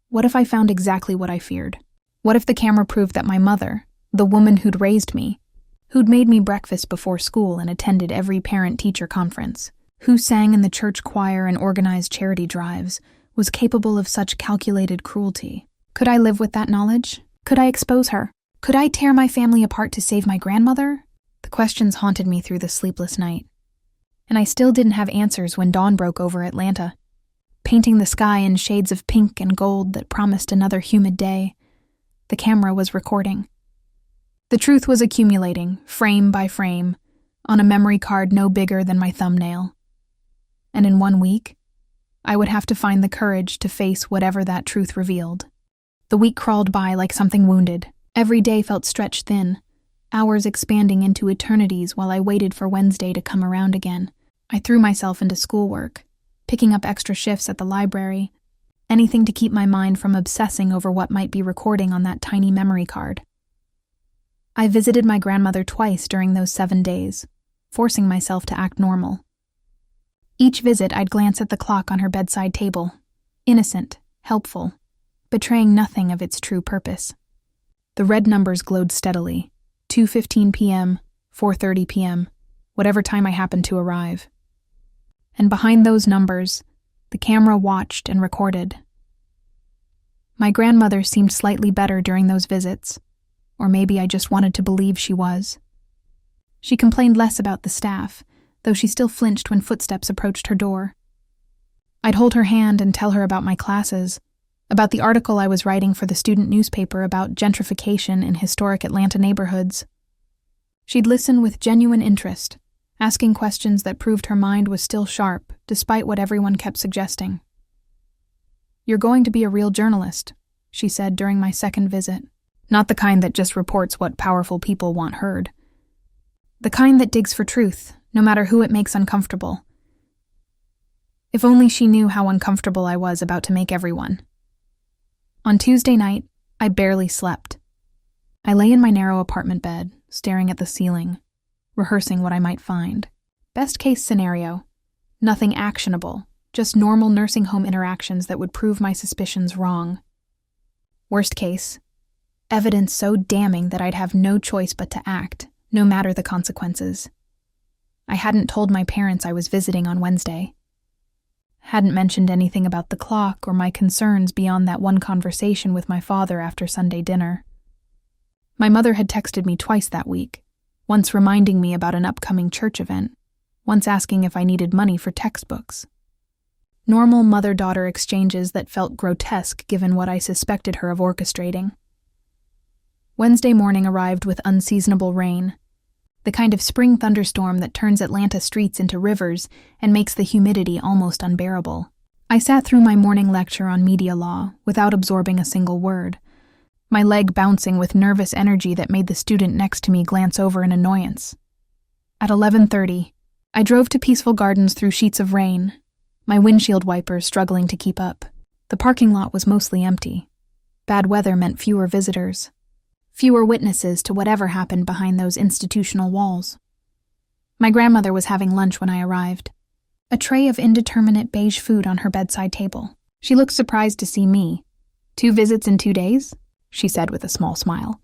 what if I found exactly what I feared? What if the camera proved that my mother, the woman who'd raised me, who'd made me breakfast before school and attended every parent-teacher conference, who sang in the church choir and organized charity drives, was capable of such calculated cruelty? Could I live with that knowledge? Could I expose her? Could I tear my family apart to save my grandmother? The questions haunted me through the sleepless night. And I still didn't have answers when dawn broke over Atlanta, painting the sky in shades of pink and gold that promised another humid day. The camera was recording. The truth was accumulating, frame by frame, on a memory card no bigger than my thumbnail. And in 1 week, I would have to find the courage to face whatever that truth revealed. The week crawled by like something wounded. Every day felt stretched thin, hours expanding into eternities while I waited for Wednesday to come around again. I threw myself into schoolwork, picking up extra shifts at the library, anything to keep my mind from obsessing over what might be recording on that tiny memory card. I visited my grandmother twice during those 7 days, forcing myself to act normal. Each visit I'd glance at the clock on her bedside table, innocent, helpful, betraying nothing of its true purpose. The red numbers glowed steadily, 2:15 p.m., 4:30 p.m., whatever time I happened to arrive. And behind those numbers, the camera watched and recorded. My grandmother seemed slightly better during those visits, or maybe I just wanted to believe she was. She complained less about the staff, though she still flinched when footsteps approached her door. I'd hold her hand and tell her about my classes, about the article I was writing for the student newspaper about gentrification in historic Atlanta neighborhoods. She'd listen with genuine interest, asking questions that proved her mind was still sharp, despite what everyone kept suggesting. "You're going to be a real journalist," she said during my second visit. "Not the kind that just reports what powerful people want heard. The kind that digs for truth, no matter who it makes uncomfortable." If only she knew how uncomfortable I was about to make everyone. On Tuesday night, I barely slept. I lay in my narrow apartment bed, staring at the ceiling, rehearsing what I might find. Best case scenario, nothing actionable, just normal nursing home interactions that would prove my suspicions wrong. Worst case, evidence so damning that I'd have no choice but to act, no matter the consequences. I hadn't told my parents I was visiting on Wednesday. Hadn't mentioned anything about the clock or my concerns beyond that one conversation with my father after Sunday dinner. My mother had texted me twice that week, once reminding me about an upcoming church event, once asking if I needed money for textbooks. Normal mother-daughter exchanges that felt grotesque given what I suspected her of orchestrating. Wednesday morning arrived with unseasonable rain, the kind of spring thunderstorm that turns Atlanta streets into rivers and makes the humidity almost unbearable. I sat through my morning lecture on media law without absorbing a single word, my leg bouncing with nervous energy that made the student next to me glance over in annoyance. At 11:30, I drove to Peaceful Gardens through sheets of rain, my windshield wipers struggling to keep up. The parking lot was mostly empty. Bad weather meant fewer visitors. Fewer witnesses to whatever happened behind those institutional walls. My grandmother was having lunch when I arrived, a tray of indeterminate beige food on her bedside table. She looked surprised to see me. "2 visits in 2 days?" she said with a small smile.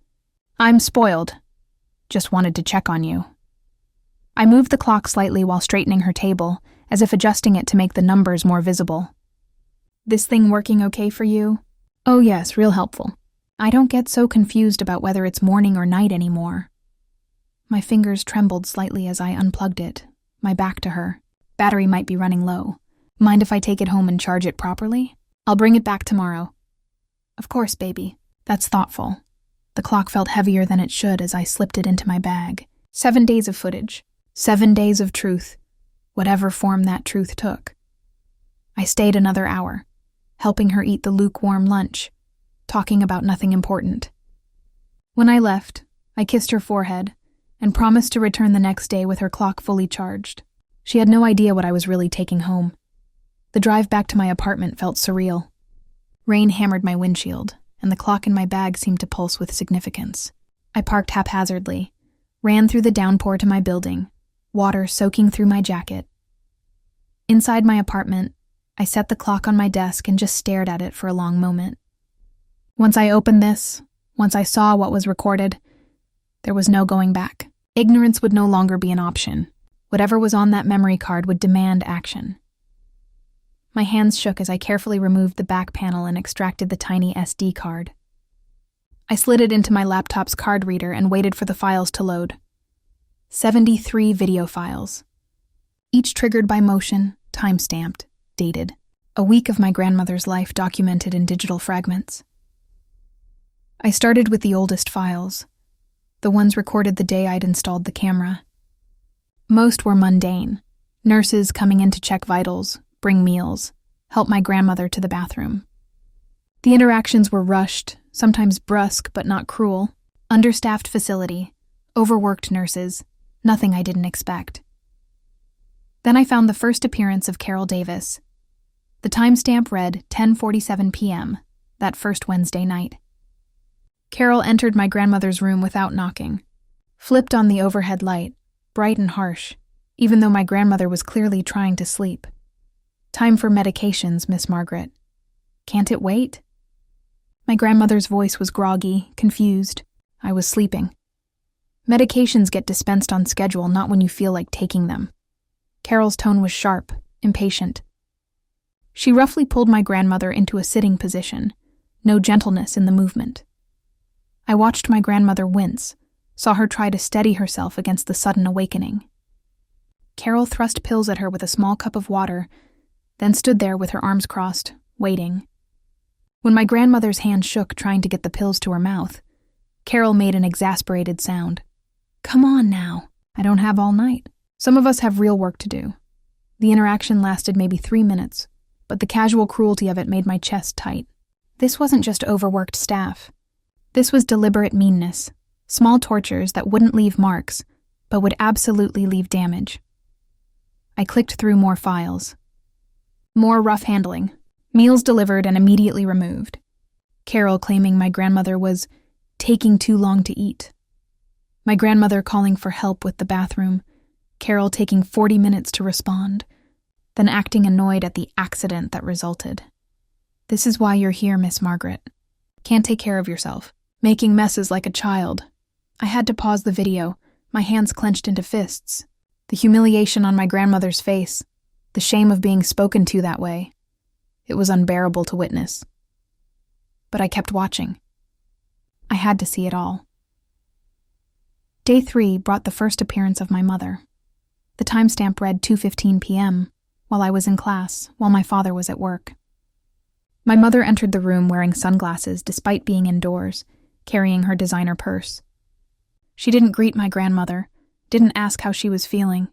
"I'm spoiled. Just wanted to check on you." I moved the clock slightly while straightening her table, as if adjusting it to make the numbers more visible. "This thing working okay for you?" "Oh yes, real helpful. I don't get so confused about whether it's morning or night anymore." My fingers trembled slightly as I unplugged it, my back to her. "Battery might be running low. Mind if I take it home and charge it properly? I'll bring it back tomorrow." "Of course, baby. That's thoughtful." The clock felt heavier than it should as I slipped it into my bag. 7 days of footage. 7 days of truth, whatever form that truth took. I stayed another hour, helping her eat the lukewarm lunch, talking about nothing important. When I left, I kissed her forehead and promised to return the next day with her clock fully charged. She had no idea what I was really taking home. The drive back to my apartment felt surreal. Rain hammered my windshield, and the clock in my bag seemed to pulse with significance. I parked haphazardly, ran through the downpour to my building, water soaking through my jacket. Inside my apartment, I set the clock on my desk and just stared at it for a long moment. Once I opened this, once I saw what was recorded, there was no going back. Ignorance would no longer be an option. Whatever was on that memory card would demand action. My hands shook as I carefully removed the back panel and extracted the tiny SD card. I slid it into my laptop's card reader and waited for the files to load. 73 video files. Each triggered by motion, time-stamped, dated. A week of my grandmother's life documented in digital fragments. I started with the oldest files, the ones recorded the day I'd installed the camera. Most were mundane. Nurses coming in to check vitals, bring meals, help my grandmother to the bathroom. The interactions were rushed, sometimes brusque but not cruel. Understaffed facility, overworked nurses, nothing I didn't expect. Then I found the first appearance of Carol Davis. The timestamp read 10:47 p.m., that first Wednesday night. Carol entered my grandmother's room without knocking, flipped on the overhead light, bright and harsh, even though my grandmother was clearly trying to sleep. "Time for medications, Miss Margaret. Can't it wait?" My grandmother's voice was groggy, confused. I was sleeping. Medications get dispensed on schedule, not when you feel like taking them. Carol's tone was sharp, impatient. She roughly pulled my grandmother into a sitting position, no gentleness in the movement. I watched my grandmother wince, saw her try to steady herself against the sudden awakening. Carol thrust pills at her with a small cup of water, then stood there with her arms crossed, waiting. When my grandmother's hand shook trying to get the pills to her mouth, Carol made an exasperated sound. "Come on now, I don't have all night." Some of us have real work to do. The interaction lasted maybe 3 minutes, but the casual cruelty of it made my chest tight. This wasn't just overworked staff. This was deliberate meanness, small tortures that wouldn't leave marks, but would absolutely leave damage. I clicked through more files. More rough handling, meals delivered and immediately removed. Carol claiming my grandmother was taking too long to eat. My grandmother calling for help with the bathroom, Carol taking 40 minutes to respond, then acting annoyed at the accident that resulted. This is why you're here, Miss Margaret. Can't take care of yourself. Making messes like a child. I had to pause the video, my hands clenched into fists. The humiliation on my grandmother's face, the shame of being spoken to that way. It was unbearable to witness. But I kept watching. I had to see it all. Day 3 brought the first appearance of my mother. The timestamp read 2:15 p.m., while I was in class, while my father was at work. My mother entered the room wearing sunglasses despite being indoors, carrying her designer purse. She didn't greet my grandmother, didn't ask how she was feeling.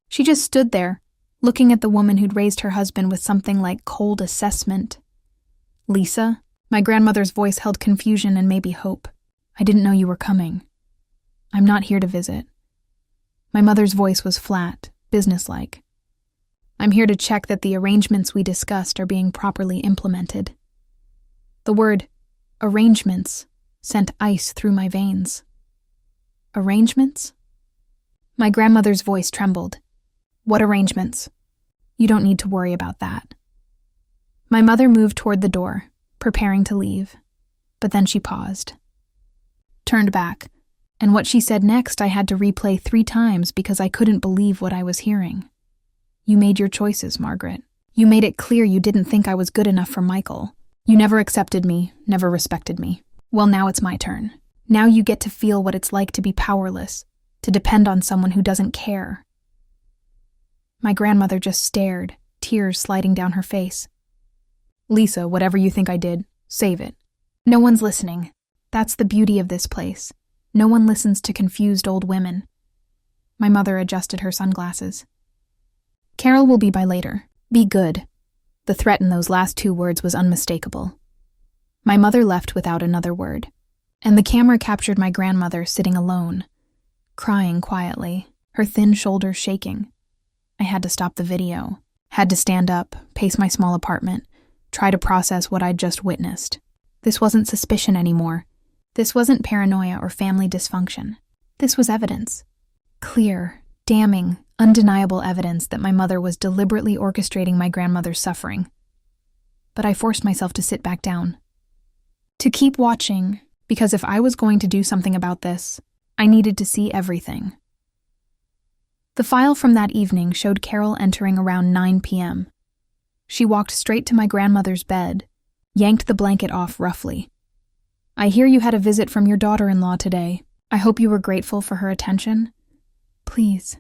She just stood there, looking at the woman who'd raised her husband with something like cold assessment. Lisa? My grandmother's voice held confusion and maybe hope. I didn't know you were coming. I'm not here to visit. My mother's voice was flat, businesslike. I'm here to check that the arrangements we discussed are being properly implemented. The word arrangements sent ice through my veins. Arrangements? My grandmother's voice trembled. What arrangements? You don't need to worry about that. My mother moved toward the door, preparing to leave, but then she paused. Turned back, and what she said next I had to replay 3 times because I couldn't believe what I was hearing. You made your choices, Margaret. You made it clear you didn't think I was good enough for Michael. You never accepted me, never respected me. Well, now it's my turn. Now you get to feel what it's like to be powerless, to depend on someone who doesn't care. My grandmother just stared, tears sliding down her face. Lisa, whatever you think I did, save it. No one's listening. That's the beauty of this place. No one listens to confused old women. My mother adjusted her sunglasses. Carol will be by later. Be good. The threat in those last 2 words was unmistakable. My mother left without another word, and the camera captured my grandmother sitting alone, crying quietly, her thin shoulders shaking. I had to stop the video, had to stand up, pace my small apartment, try to process what I'd just witnessed. This wasn't suspicion anymore. This wasn't paranoia or family dysfunction. This was evidence. Clear, damning, undeniable evidence that my mother was deliberately orchestrating my grandmother's suffering. But I forced myself to sit back down. To keep watching, because if I was going to do something about this, I needed to see everything. The file from that evening showed Carol entering around 9 p.m. She walked straight to my grandmother's bed, yanked the blanket off roughly. I hear you had a visit from your daughter-in-law today. I hope you were grateful for her attention. Please,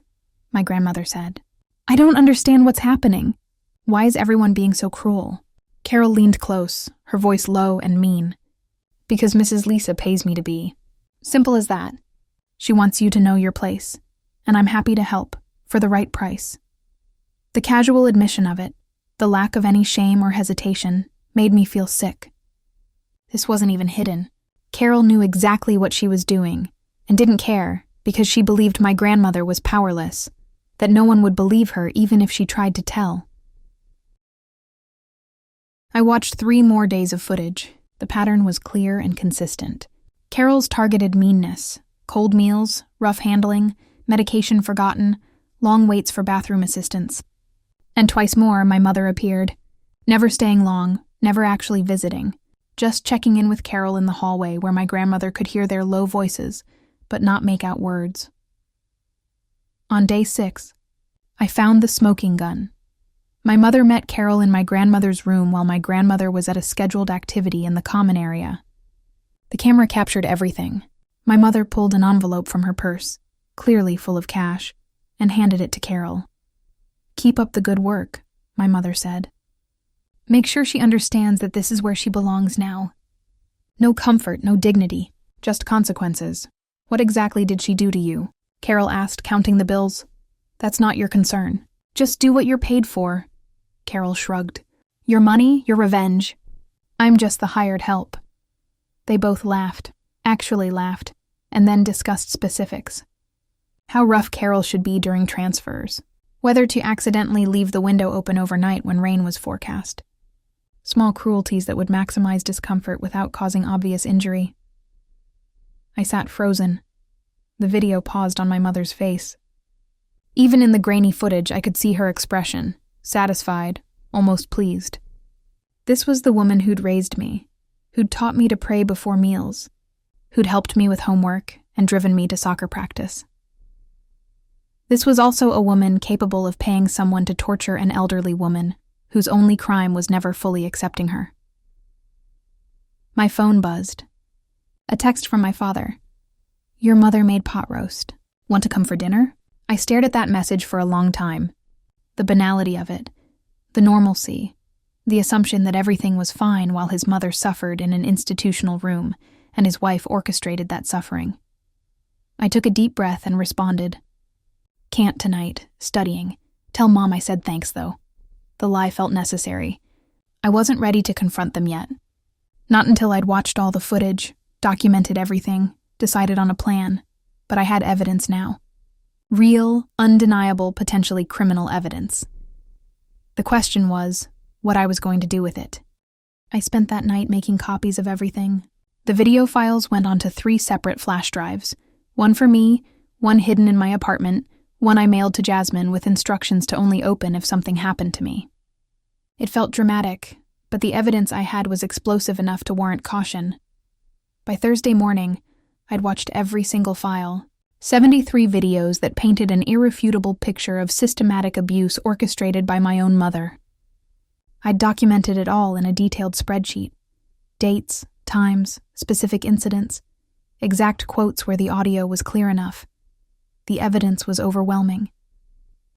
my grandmother said. I don't understand what's happening. Why is everyone being so cruel? Carol leaned close, her voice low and mean. Because Mrs. Lisa pays me to be. Simple as that. She wants you to know your place, and I'm happy to help, for the right price. The casual admission of it, the lack of any shame or hesitation, made me feel sick. This wasn't even hidden. Carol knew exactly what she was doing, and didn't care because she believed my grandmother was powerless, that no one would believe her even if she tried to tell. I watched 3 more days of footage. The pattern was clear and consistent. Carol's targeted meanness, cold meals, rough handling, medication forgotten, long waits for bathroom assistance. And twice more, my mother appeared, never staying long, never actually visiting, just checking in with Carol in the hallway where my grandmother could hear their low voices, but not make out words. On day 6, I found the smoking gun. My mother met Carol in my grandmother's room while my grandmother was at a scheduled activity in the common area. The camera captured everything. My mother pulled an envelope from her purse, clearly full of cash, and handed it to Carol. Keep up the good work, my mother said. Make sure she understands that this is where she belongs now. No comfort, no dignity, just consequences. What exactly did she do to you? Carol asked, counting the bills. That's not your concern. Just do what you're paid for. Carol shrugged. Your money, your revenge. I'm just the hired help." They both laughed, actually laughed, and then discussed specifics. How rough Carol should be during transfers. Whether to accidentally leave the window open overnight when rain was forecast. Small cruelties that would maximize discomfort without causing obvious injury. I sat frozen. The video paused on my mother's face. Even in the grainy footage, I could see her expression, satisfied, almost pleased. This was the woman who'd raised me, who'd taught me to pray before meals, who'd helped me with homework and driven me to soccer practice. This was also a woman capable of paying someone to torture an elderly woman whose only crime was never fully accepting her. My phone buzzed. A text from my father. "Your mother made pot roast. Want to come for dinner?" I stared at that message for a long time. The banality of it, the normalcy, the assumption that everything was fine while his mother suffered in an institutional room and his wife orchestrated that suffering. I took a deep breath and responded. "Can't tonight, studying. Tell Mom I said thanks, though." The lie felt necessary. I wasn't ready to confront them yet. Not until I'd watched all the footage, documented everything, decided on a plan, but I had evidence now. Real, undeniable, potentially criminal evidence. The question was, what I was going to do with it. I spent that night making copies of everything. The video files went onto 3 separate flash drives, one for me, one hidden in my apartment, one I mailed to Jasmine with instructions to only open if something happened to me. It felt dramatic, but the evidence I had was explosive enough to warrant caution. By Thursday morning, I'd watched every single file, 73 videos that painted an irrefutable picture of systematic abuse orchestrated by my own mother. I'd documented it all in a detailed spreadsheet. Dates, times, specific incidents, exact quotes where the audio was clear enough. The evidence was overwhelming.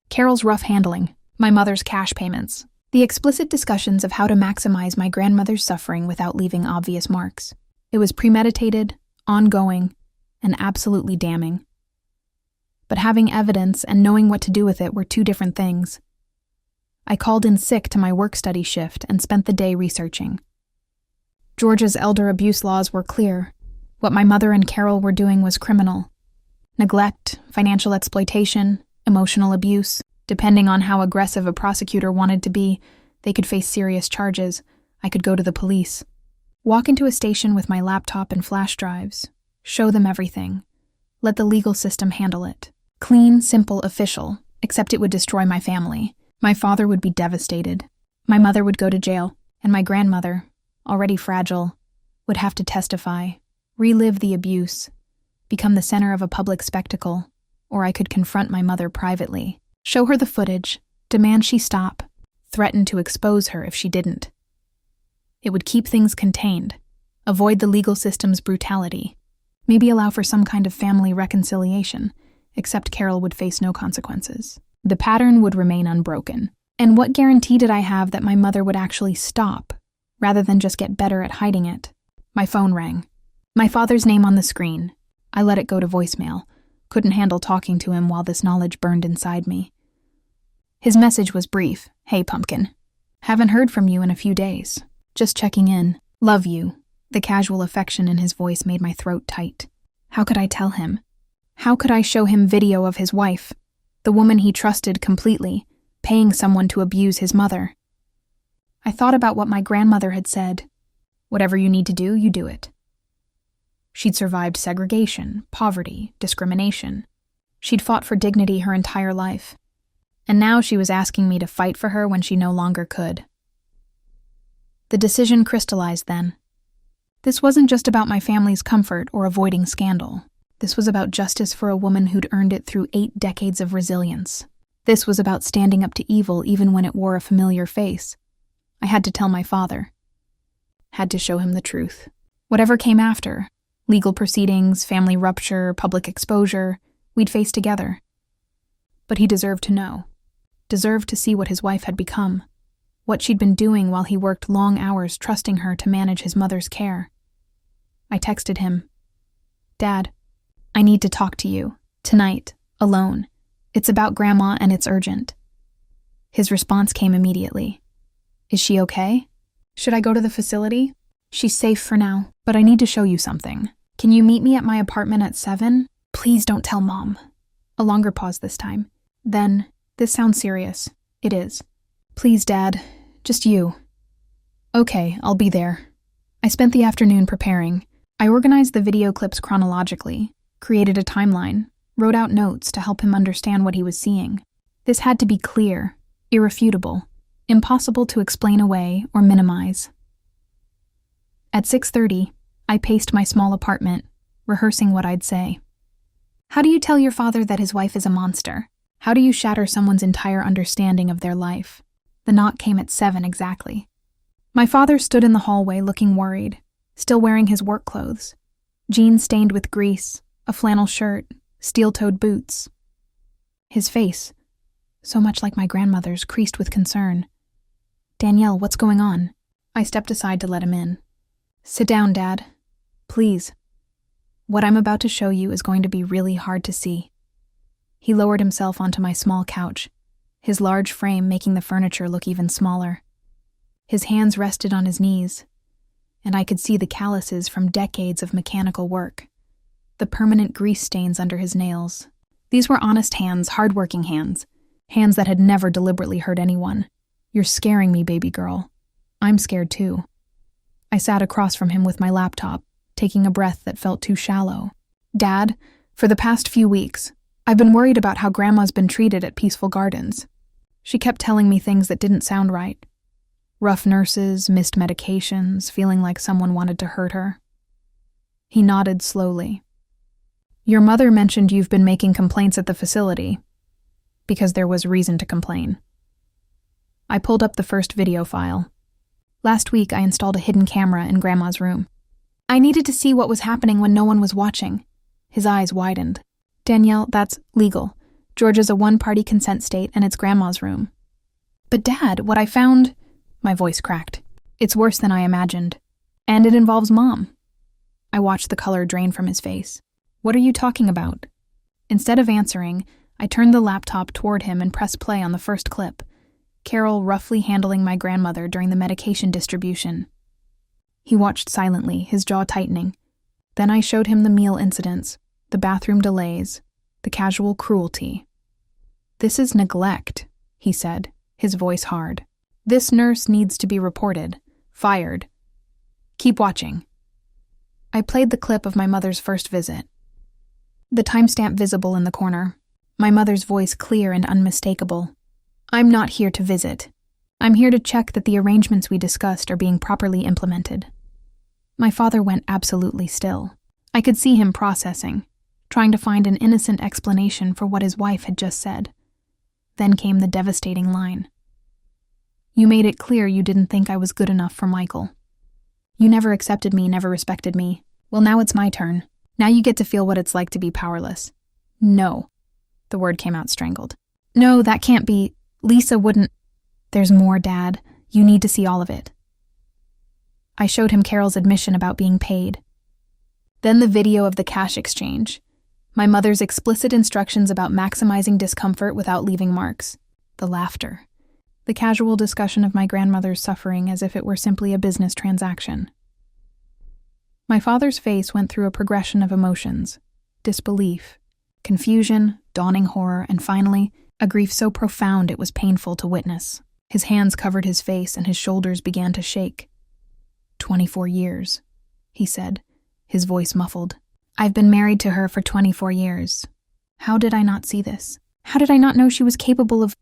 Carol's rough handling, my mother's cash payments, the explicit discussions of how to maximize my grandmother's suffering without leaving obvious marks. It was premeditated, ongoing, and absolutely damning. But having evidence and knowing what to do with it were 2 different things. I called in sick to my work-study shift and spent the day researching. Georgia's elder abuse laws were clear. What my mother and Carol were doing was criminal. Neglect, financial exploitation, emotional abuse. Depending on how aggressive a prosecutor wanted to be, they could face serious charges. I could go to the police. Walk into a station with my laptop and flash drives. Show them everything. Let the legal system handle it. Clean, simple, official, except it would destroy my family. My father would be devastated. My mother would go to jail, and my grandmother, already fragile, would have to testify, relive the abuse, become the center of a public spectacle, or I could confront my mother privately, show her the footage, demand she stop, threaten to expose her if she didn't. It would keep things contained, avoid the legal system's brutality, maybe allow for some kind of family reconciliation, except Carol would face no consequences. The pattern would remain unbroken. And what guarantee did I have that my mother would actually stop, rather than just get better at hiding it? My phone rang. My father's name on the screen. I let it go to voicemail. Couldn't handle talking to him while this knowledge burned inside me. His message was brief. "Hey, pumpkin. Haven't heard from you in a few days. Just checking in. Love you." The casual affection in his voice made my throat tight. How could I tell him? How could I show him video of his wife, the woman he trusted completely, paying someone to abuse his mother? I thought about what my grandmother had said. Whatever you need to do, you do it. She'd survived segregation, poverty, discrimination. She'd fought for dignity her entire life. And now she was asking me to fight for her when she no longer could. The decision crystallized then. This wasn't just about my family's comfort or avoiding scandal. This was about justice for a woman who'd earned it through 8 decades of resilience. This was about standing up to evil even when it wore a familiar face. I had to tell my father. Had to show him the truth. Whatever came after, legal proceedings, family rupture, public exposure, we'd face together. But he deserved to know. Deserved to see what his wife had become. What she'd been doing while he worked long hours trusting her to manage his mother's care. I texted him. "Dad, I need to talk to you. Tonight. Alone. It's about Grandma and it's urgent." His response came immediately. Is she okay? Should I go to the facility? She's safe for now, but I need to show you something. Can you meet me at my apartment at 7? Please don't tell Mom. A longer pause this time. Then, this sounds serious. It is. Please, Dad. Just you. Okay, I'll be there. I spent the afternoon preparing. I organized the video clips chronologically, created a timeline, wrote out notes to help him understand what he was seeing. This had to be clear, irrefutable, impossible to explain away or minimize. At 6:30, I paced my small apartment, rehearsing what I'd say. How do you tell your father that his wife is a monster? How do you shatter someone's entire understanding of their life? The knock came at 7 exactly. My father stood in the hallway looking worried, still wearing his work clothes. Jeans stained with grease, a flannel shirt, steel-toed boots. His face, so much like my grandmother's, creased with concern. Danielle, what's going on? I stepped aside to let him in. Sit down, Dad. Please. What I'm about to show you is going to be really hard to see. He lowered himself onto my small couch, his large frame making the furniture look even smaller. His hands rested on his knees, and I could see the calluses from decades of mechanical work, the permanent grease stains under his nails. These were honest hands, hard-working hands, hands that had never deliberately hurt anyone. You're scaring me, baby girl. I'm scared too. I sat across from him with my laptop, taking a breath that felt too shallow. Dad, for the past few weeks, I've been worried about how Grandma's been treated at Peaceful Gardens. She kept telling me things that didn't sound right. Rough nurses, missed medications, feeling like someone wanted to hurt her. He nodded slowly. Your mother mentioned you've been making complaints at the facility, because there was reason to complain. I pulled up the first video file. Last week, I installed a hidden camera in Grandma's room. I needed to see what was happening when no one was watching. His eyes widened. Danielle, that's legal. Georgia's a one-party consent state, and it's Grandma's room. But Dad, what I found... My voice cracked. It's worse than I imagined. And it involves Mom. I watched the color drain from his face. What are you talking about? Instead of answering, I turned the laptop toward him and pressed play on the first clip. Carol roughly handling my grandmother during the medication distribution. He watched silently, his jaw tightening. Then I showed him the meal incidents, the bathroom delays, the casual cruelty. This is neglect, he said, his voice hard. This nurse needs to be reported, fired. Keep watching. I played the clip of my mother's first visit. The timestamp visible in the corner, my mother's voice clear and unmistakable. I'm not here to visit. I'm here to check that the arrangements we discussed are being properly implemented. My father went absolutely still. I could see him processing, trying to find an innocent explanation for what his wife had just said. Then came the devastating line. You made it clear you didn't think I was good enough for Michael. You never accepted me, never respected me. Well, now it's my turn. Now you get to feel what it's like to be powerless. No. The word came out strangled. No, that can't be. Lisa wouldn't. There's more, Dad. You need to see all of it. I showed him Carol's admission about being paid. Then the video of the cash exchange. My mother's explicit instructions about maximizing discomfort without leaving marks. The laughter. The casual discussion of my grandmother's suffering as if it were simply a business transaction. My father's face went through a progression of emotions. Disbelief, confusion, dawning horror, and finally, a grief so profound it was painful to witness. His hands covered his face and his shoulders began to shake. 24 years, he said, his voice muffled. I've been married to her for 24 years. How did I not see this? How did I not know she was capable of...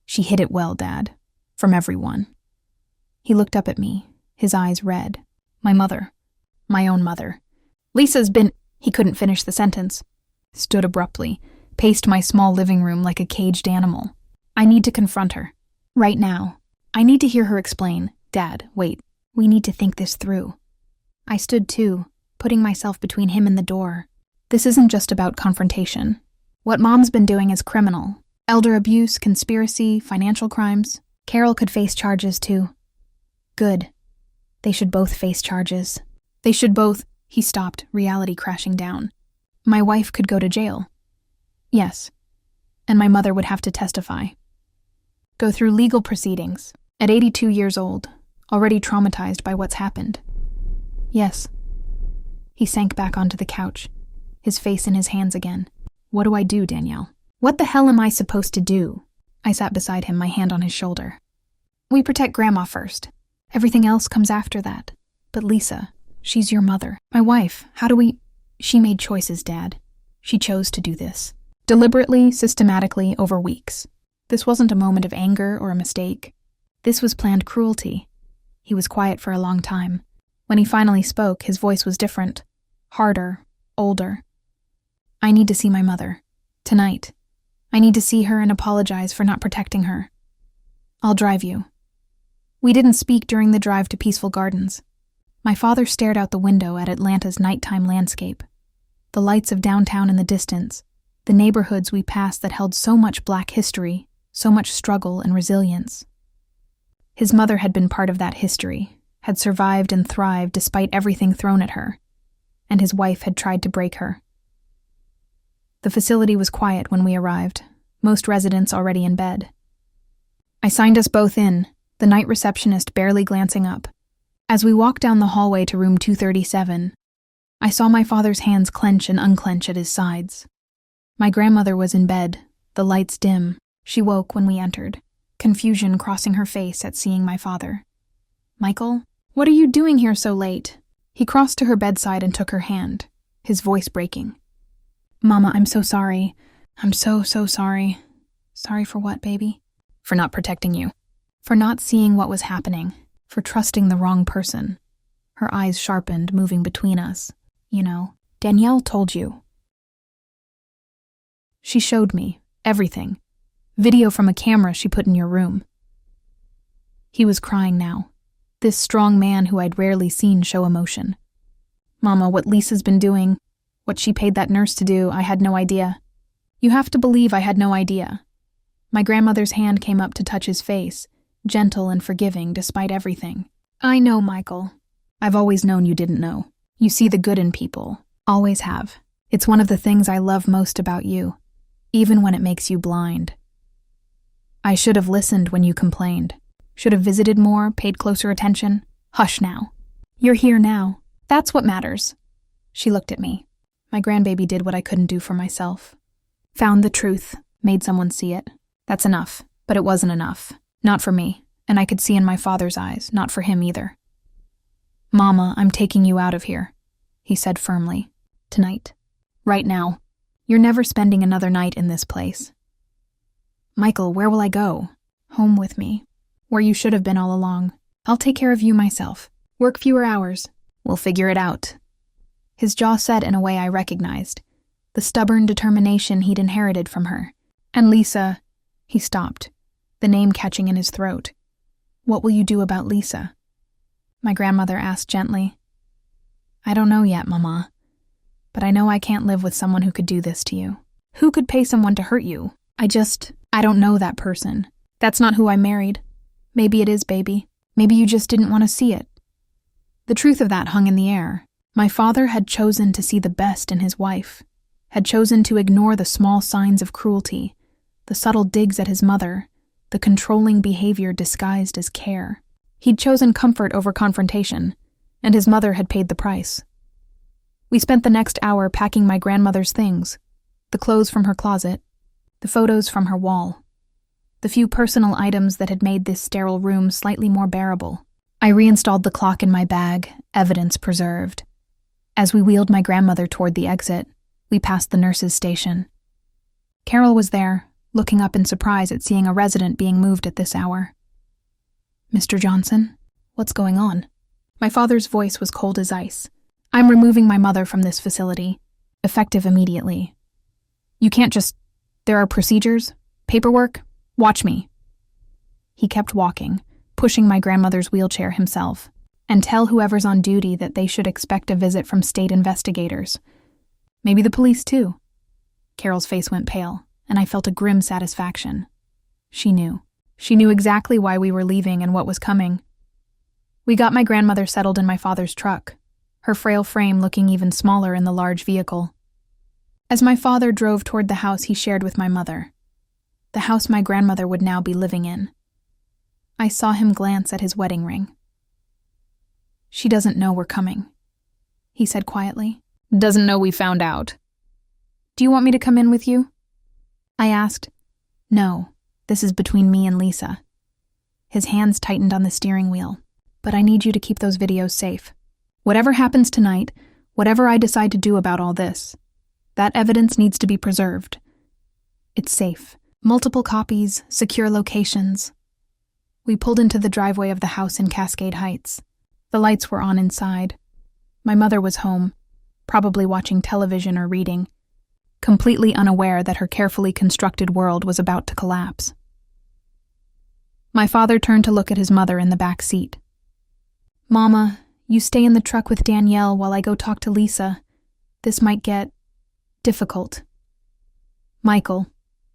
She hid it well, Dad. From everyone. He looked up at me, his eyes red. My mother. My own mother. Lisa's been... He couldn't finish the sentence. Stood abruptly, paced my small living room like a caged animal. I need to confront her. Right now. I need to hear her explain. Dad, wait. We need to think this through. I stood too, putting myself between him and the door. This isn't just about confrontation. What Mom's been doing is criminal. Elder abuse, conspiracy, financial crimes. Carol could face charges too. Good. They should both face charges. They should both... He stopped, reality crashing down. My wife could go to jail. Yes. And my mother would have to testify. Go through legal proceedings. At 82 years old, already traumatized by what's happened. Yes. He sank back onto the couch, his face in his hands again. What do I do, Danielle? What the hell am I supposed to do? I sat beside him, my hand on his shoulder. We protect Grandma first. Everything else comes after that. But Lisa, she's your mother. My wife, how do we... She made choices, Dad. She chose to do this. Deliberately, systematically, over weeks. This wasn't a moment of anger or a mistake. This was planned cruelty. He was quiet for a long time. When he finally spoke, his voice was different. Harder, older. I need to see my mother. Tonight. I need to see her and apologize for not protecting her. I'll drive you. We didn't speak during the drive to Peaceful Gardens. My father stared out the window at Atlanta's nighttime landscape. The lights of downtown in the distance, the neighborhoods we passed that held so much Black history, so much struggle and resilience. His mother had been part of that history, had survived and thrived despite everything thrown at her, and his wife had tried to break her. The facility was quiet when we arrived, most residents already in bed. I signed us both in, the night receptionist barely glancing up. As we walked down the hallway to room 237, I saw my father's hands clench and unclench at his sides. My grandmother was in bed, the lights dim. She woke when we entered, confusion crossing her face at seeing my father. Michael, what are you doing here so late? He crossed to her bedside and took her hand, his voice breaking. Mama, I'm so sorry. I'm so sorry. Sorry for what, baby? For not protecting you. For not seeing what was happening. For trusting the wrong person. Her eyes sharpened, moving between us. You know, Danielle told you. She showed me everything. Video from a camera she put in your room. He was crying now. This strong man who I'd rarely seen show emotion. Mama, what Lisa's been doing, what she paid that nurse to do, I had no idea. You have to believe I had no idea. My grandmother's hand came up to touch his face, gentle and forgiving despite everything. I know, Michael. I've always known you didn't know. You see the good in people. Always have. It's one of the things I love most about you, even when it makes you blind. I should have listened when you complained. Should have visited more, paid closer attention. Hush now. You're here now. That's what matters. She looked at me. My grandbaby did what I couldn't do for myself. Found the truth, made someone see it. That's enough, but it wasn't enough. Not for me, and I could see in my father's eyes, not for him either. Mama, I'm taking you out of here, he said firmly. Tonight. Right now. You're never spending another night in this place. Michael, where will I go? Home with me. Where you should have been all along. I'll take care of you myself. Work fewer hours. We'll figure it out. His jaw set in a way I recognized. The stubborn determination he'd inherited from her. And Lisa... He stopped, the name catching in his throat. What will you do about Lisa? My grandmother asked gently. I don't know yet, Mama. But I know I can't live with someone who could do this to you. Who could pay someone to hurt you? I don't know that person. That's not who I married. Maybe it is, baby. Maybe you just didn't want to see it. The truth of that hung in the air. My father had chosen to see the best in his wife, had chosen to ignore the small signs of cruelty, the subtle digs at his mother, the controlling behavior disguised as care. He'd chosen comfort over confrontation, and his mother had paid the price. We spent the next hour packing my grandmother's things, the clothes from her closet, the photos from her wall, the few personal items that had made this sterile room slightly more bearable. I reinstalled the clock in my bag, evidence preserved. As we wheeled my grandmother toward the exit, we passed the nurse's station. Carol was there, looking up in surprise at seeing a resident being moved at this hour. Mr. Johnson, what's going on? My father's voice was cold as ice. I'm removing my mother from this facility, effective immediately. You can't just... There are procedures, paperwork. Watch me. He kept walking, pushing my grandmother's wheelchair himself, and tell whoever's on duty that they should expect a visit from state investigators. Maybe the police too. Carol's face went pale, and I felt a grim satisfaction. She knew. She knew exactly why we were leaving and what was coming. We got my grandmother settled in my father's truck, her frail frame looking even smaller in the large vehicle. As my father drove toward the house he shared with my mother, the house my grandmother would now be living in, I saw him glance at his wedding ring. "She doesn't know we're coming," he said quietly. "Doesn't know we found out." "Do you want me to come in with you?" I asked. "No, this is between me and Lisa." His hands tightened on the steering wheel. "But I need you to keep those videos safe. Whatever happens tonight, whatever I decide to do about all this, that evidence needs to be preserved. It's safe. Multiple copies, secure locations." We pulled into the driveway of the house in Cascade Heights. The lights were on inside. My mother was home, probably watching television or reading, completely unaware that her carefully constructed world was about to collapse. My father turned to look at his mother in the back seat. "Mama, you stay in the truck with Danielle while I go talk to Lisa. This might get difficult." "Michael,"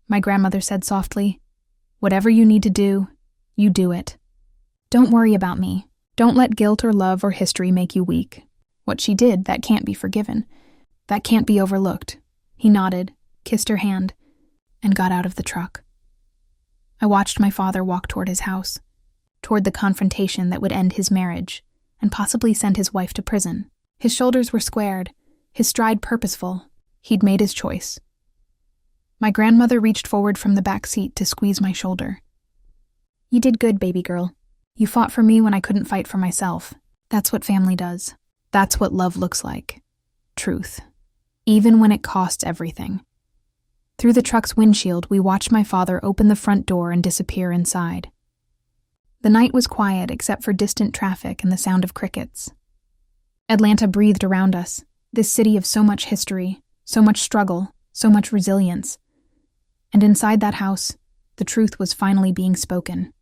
my grandmother said softly, "whatever you need to do, you do it. Don't worry about me. Don't let guilt or love or history make you weak. What she did, that can't be forgiven. That can't be overlooked." He nodded, kissed her hand, and got out of the truck. I watched my father walk toward his house, toward the confrontation that would end his marriage and possibly send his wife to prison. His shoulders were squared, his stride purposeful. He'd made his choice. My grandmother reached forward from the back seat to squeeze my shoulder. "You did good, baby girl. You fought for me when I couldn't fight for myself. That's what family does. That's what love looks like. Truth. Even when it costs everything." Through the truck's windshield, we watched my father open the front door and disappear inside. The night was quiet except for distant traffic and the sound of crickets. Atlanta breathed around us, this city of so much history, so much struggle, so much resilience. And inside that house, the truth was finally being spoken.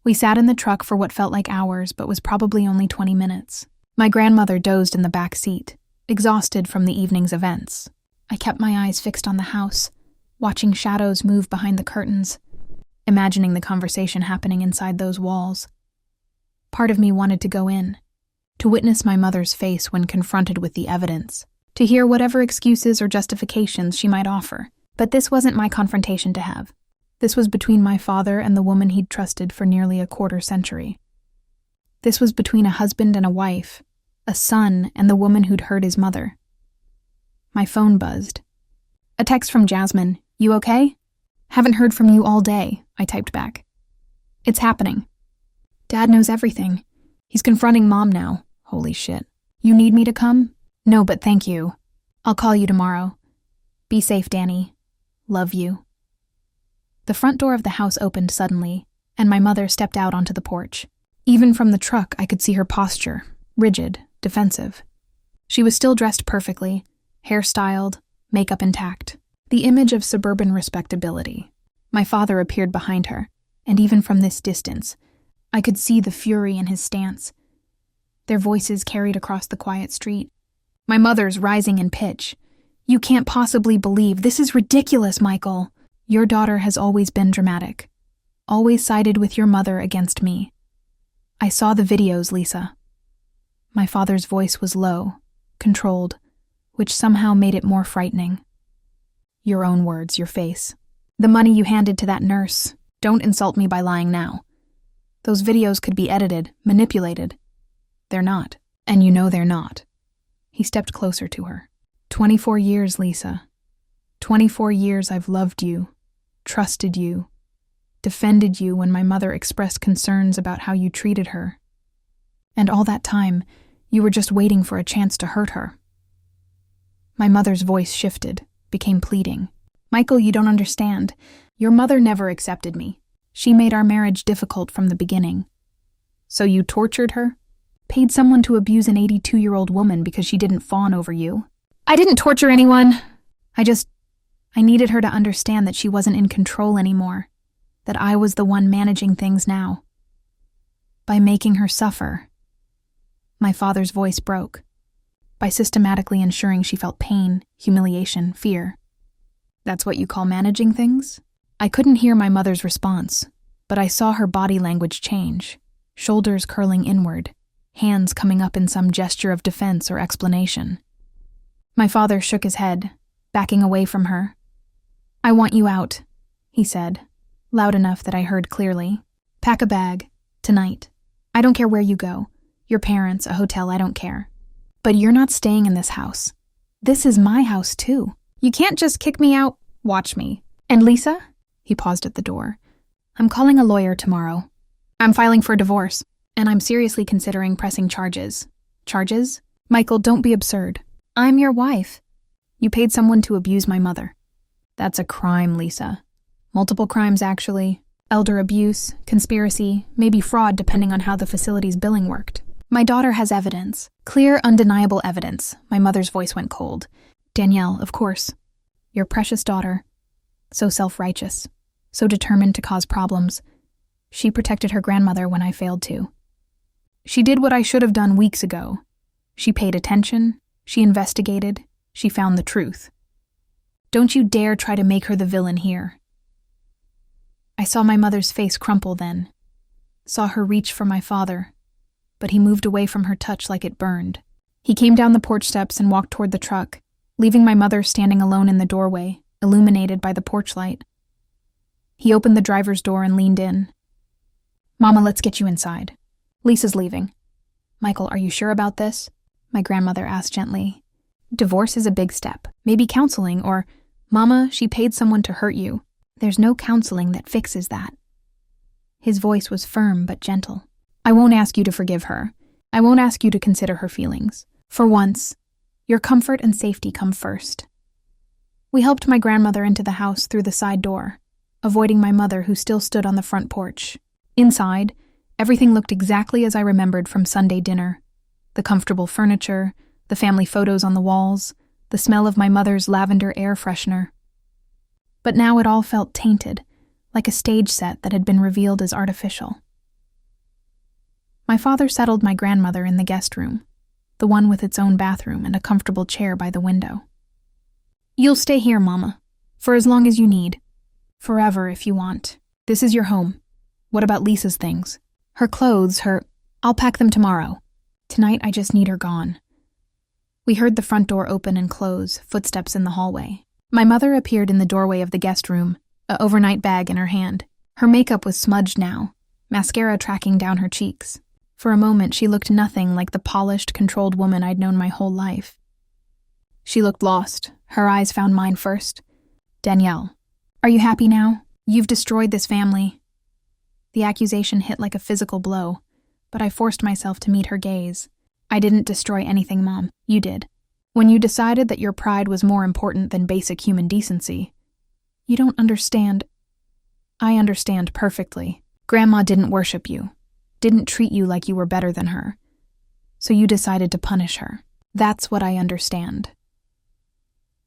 We sat in the truck for what felt like hours but was probably only 20 minutes. My grandmother dozed in the back seat, exhausted from the evening's events. I kept my eyes fixed on the house, watching shadows move behind the curtains, imagining the conversation happening inside those walls. Part of me wanted to go in, to witness my mother's face when confronted with the evidence, to hear whatever excuses or justifications she might offer. But this wasn't my confrontation to have. This was between my father and the woman he'd trusted for nearly a quarter century. This was between a husband and a wife, a son and the woman who'd hurt his mother. My phone buzzed. "A text from Jasmine. You okay?" "Haven't heard from you all day," I typed back. "It's happening. Dad knows everything. He's confronting Mom now. Holy shit. You need me to come?" "No, but thank you. I'll call you tomorrow. Be safe, Danny. Love you." The front door of the house opened suddenly, and my mother stepped out onto the porch. Even from the truck, I could see her posture, rigid, defensive. She was still dressed perfectly, hair styled, makeup intact. The image of suburban respectability. My father appeared behind her, and even from this distance, I could see the fury in his stance. Their voices carried across the quiet street. My mother's rising in pitch. "You can't possibly believe. This is ridiculous, Michael. Your daughter has always been dramatic. Always sided with your mother against me. I saw the videos, Lisa." My father's voice was low, controlled, which somehow made it more frightening. "Your own words, your face. The money you handed to that nurse. Don't insult me by lying now. Those videos could be edited, manipulated. They're not, and you know they're not." He stepped closer to her. 24 years, Lisa. 24 years I've loved you, trusted you, defended you when my mother expressed concerns about how you treated her. And all that time, you were just waiting for a chance to hurt her. My mother's voice shifted, became pleading. "Michael, you don't understand. Your mother never accepted me. She made our marriage difficult from the beginning. So you tortured her? Paid someone to abuse an 82-year-old woman because she didn't fawn over you?" "I didn't torture anyone. I needed her to understand that she wasn't in control anymore, that I was the one managing things now. By making her suffer." My father's voice broke. "By systematically ensuring she felt pain, humiliation, fear." "That's what you call managing things?" I couldn't hear my mother's response, but I saw her body language change, shoulders curling inward, hands coming up in some gesture of defense or explanation. My father shook his head, backing away from her. "I want you out," he said, loud enough that I heard clearly. Pack a bag. Tonight. I don't care where you go. Your parents, a hotel, I don't care. But you're not staying in this house. This is my house, too. You can't just kick me out. Watch me. And Lisa? He paused at the door. I'm calling a lawyer tomorrow. I'm filing for divorce, and I'm seriously considering pressing charges. Charges? Michael, don't be absurd. I'm your wife. You paid someone to abuse my mother. That's a crime, Lisa. Multiple crimes, actually. Elder abuse, conspiracy, maybe fraud depending on how the facility's billing worked. My daughter has evidence. Clear, undeniable evidence. My mother's voice went cold. Danielle, of course. Your precious daughter. So self-righteous. So determined to cause problems. She protected her grandmother when I failed to. She did what I should have done weeks ago. She paid attention. She investigated. She found the truth. Don't you dare try to make her the villain here. I saw my mother's face crumple then. Saw her reach for my father. But he moved away from her touch like it burned. He came down the porch steps and walked toward the truck, leaving my mother standing alone in the doorway, illuminated by the porch light. He opened the driver's door and leaned in. Mama, let's get you inside. Lisa's leaving. Michael, are you sure about this? My grandmother asked gently. Divorce is a big step. Maybe counseling or, Mama, she paid someone to hurt you. There's no counseling that fixes that. His voice was firm but gentle. I won't ask you to forgive her. I won't ask you to consider her feelings. For once, your comfort and safety come first. We helped my grandmother into the house through the side door, avoiding my mother who still stood on the front porch. Inside, everything looked exactly as I remembered from Sunday dinner. The comfortable furniture, the family photos on the walls, the smell of my mother's lavender air freshener. But now it all felt tainted, like a stage set that had been revealed as artificial. My father settled my grandmother in the guest room, the one with its own bathroom and a comfortable chair by the window. You'll stay here, Mama, for as long as you need. Forever if you want. This is your home. What about Lisa's things? Her clothes, I'll pack them tomorrow. Tonight I just need her gone. We heard the front door open and close, footsteps in the hallway. My mother appeared in the doorway of the guest room, an overnight bag in her hand. Her makeup was smudged now, mascara tracking down her cheeks. For a moment, she looked nothing like the polished, controlled woman I'd known my whole life. She looked lost. Her eyes found mine first. Danielle, are you happy now? You've destroyed this family. The accusation hit like a physical blow, but I forced myself to meet her gaze. I didn't destroy anything, Mom. You did. When you decided that your pride was more important than basic human decency. You don't understand. I understand perfectly. Grandma didn't worship you, didn't treat you like you were better than her. So you decided to punish her. That's what I understand.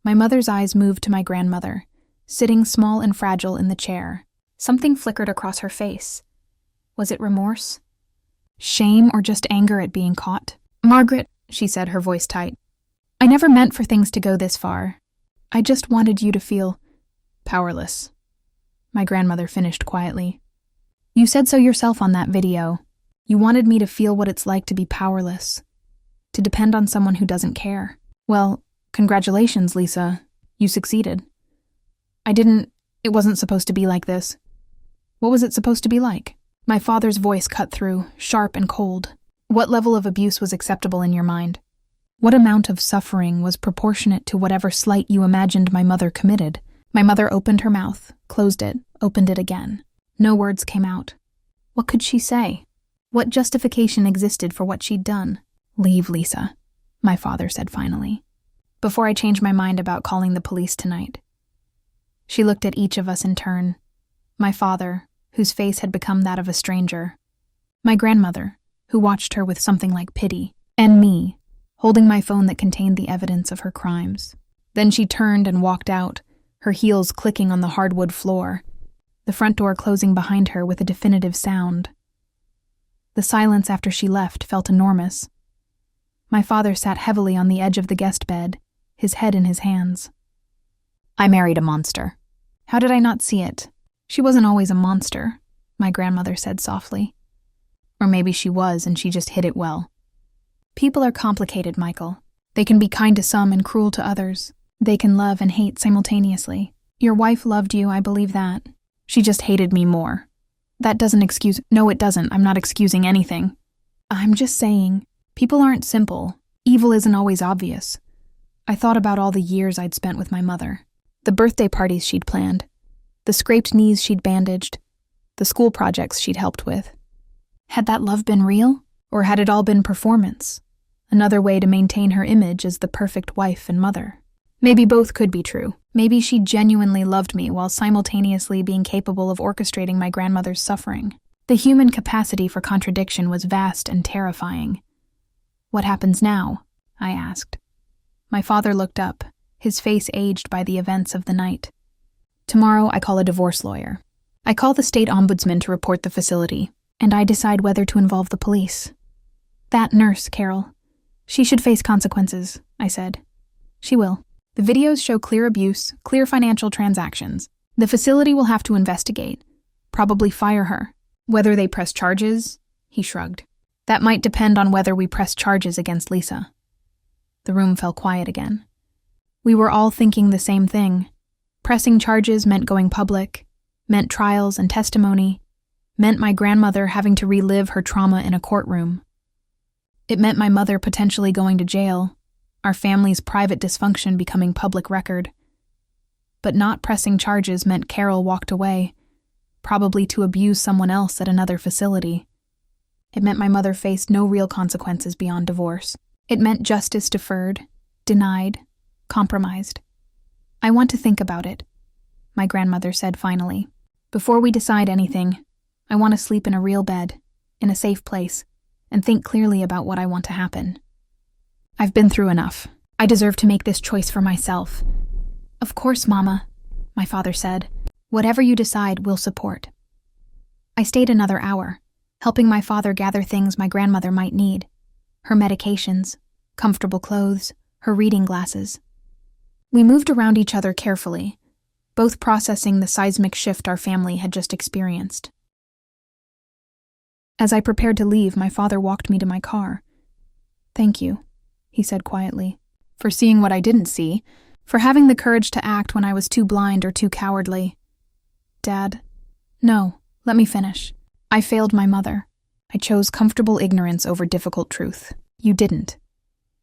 My mother's eyes moved to my grandmother, sitting small and fragile in the chair. Something flickered across her face. Was it remorse? Shame or just anger at being caught? Margaret, she said, her voice tight. I never meant for things to go this far. I just wanted you to feel powerless. My grandmother finished quietly. You said so yourself on that video. You wanted me to feel what it's like to be powerless, to depend on someone who doesn't care. Well, congratulations, Lisa. You succeeded. It wasn't supposed to be like this. What was it supposed to be like? My father's voice cut through, sharp and cold. What level of abuse was acceptable in your mind? What amount of suffering was proportionate to whatever slight you imagined my mother committed? My mother opened her mouth, closed it, opened it again. No words came out. What could she say? What justification existed for what she'd done? Leave, Lisa, my father said finally, before I changed my mind about calling the police tonight. She looked at each of us in turn. My father, whose face had become that of a stranger. My grandmother, who watched her with something like pity. And me, holding my phone that contained the evidence of her crimes. Then she turned and walked out, her heels clicking on the hardwood floor, the front door closing behind her with a definitive sound. The silence after she left felt enormous. My father sat heavily on the edge of the guest bed, his head in his hands. I married a monster. How did I not see it? She wasn't always a monster, my grandmother said softly. Or maybe she was and she just hid it well. People are complicated, Michael. They can be kind to some and cruel to others. They can love and hate simultaneously. Your wife loved you, I believe that. She just hated me more. That doesn't excuse— No, it doesn't. I'm not excusing anything. I'm just saying, people aren't simple. Evil isn't always obvious. I thought about all the years I'd spent with my mother. The birthday parties she'd planned. The scraped knees she'd bandaged. The school projects she'd helped with. Had that love been real? Or had it all been performance? Another way to maintain her image as the perfect wife and mother. Maybe both could be true. Maybe she genuinely loved me while simultaneously being capable of orchestrating my grandmother's suffering. The human capacity for contradiction was vast and terrifying. "What happens now?" I asked. My father looked up, his face aged by the events of the night. "Tomorrow I call a divorce lawyer. I call the state ombudsman to report the facility, and I decide whether to involve the police. That nurse, Carol. She should face consequences," I said. "She will. The videos show clear abuse, clear financial transactions. The facility will have to investigate, probably fire her. Whether they press charges," he shrugged. "That might depend on whether we press charges against Lisa." The room fell quiet again. We were all thinking the same thing. Pressing charges meant going public, meant trials and testimony, meant my grandmother having to relive her trauma in a courtroom. It meant my mother potentially going to jail, our family's private dysfunction becoming public record. But not pressing charges meant Carol walked away, probably to abuse someone else at another facility. It meant my mother faced no real consequences beyond divorce. It meant justice deferred, denied, compromised. "I want to think about it," my grandmother said finally. "Before we decide anything, I want to sleep in a real bed, in a safe place, and think clearly about what I want to happen. I've been through enough. I deserve to make this choice for myself." "Of course, Mama," my father said. "Whatever you decide, we'll support." I stayed another hour, helping my father gather things my grandmother might need. Her medications, comfortable clothes, her reading glasses. We moved around each other carefully, both processing the seismic shift our family had just experienced. As I prepared to leave, my father walked me to my car. "Thank you," he said quietly, "for seeing what I didn't see, for having the courage to act when I was too blind or too cowardly." "Dad, no, let me finish. I failed my mother. I chose comfortable ignorance over difficult truth. You didn't.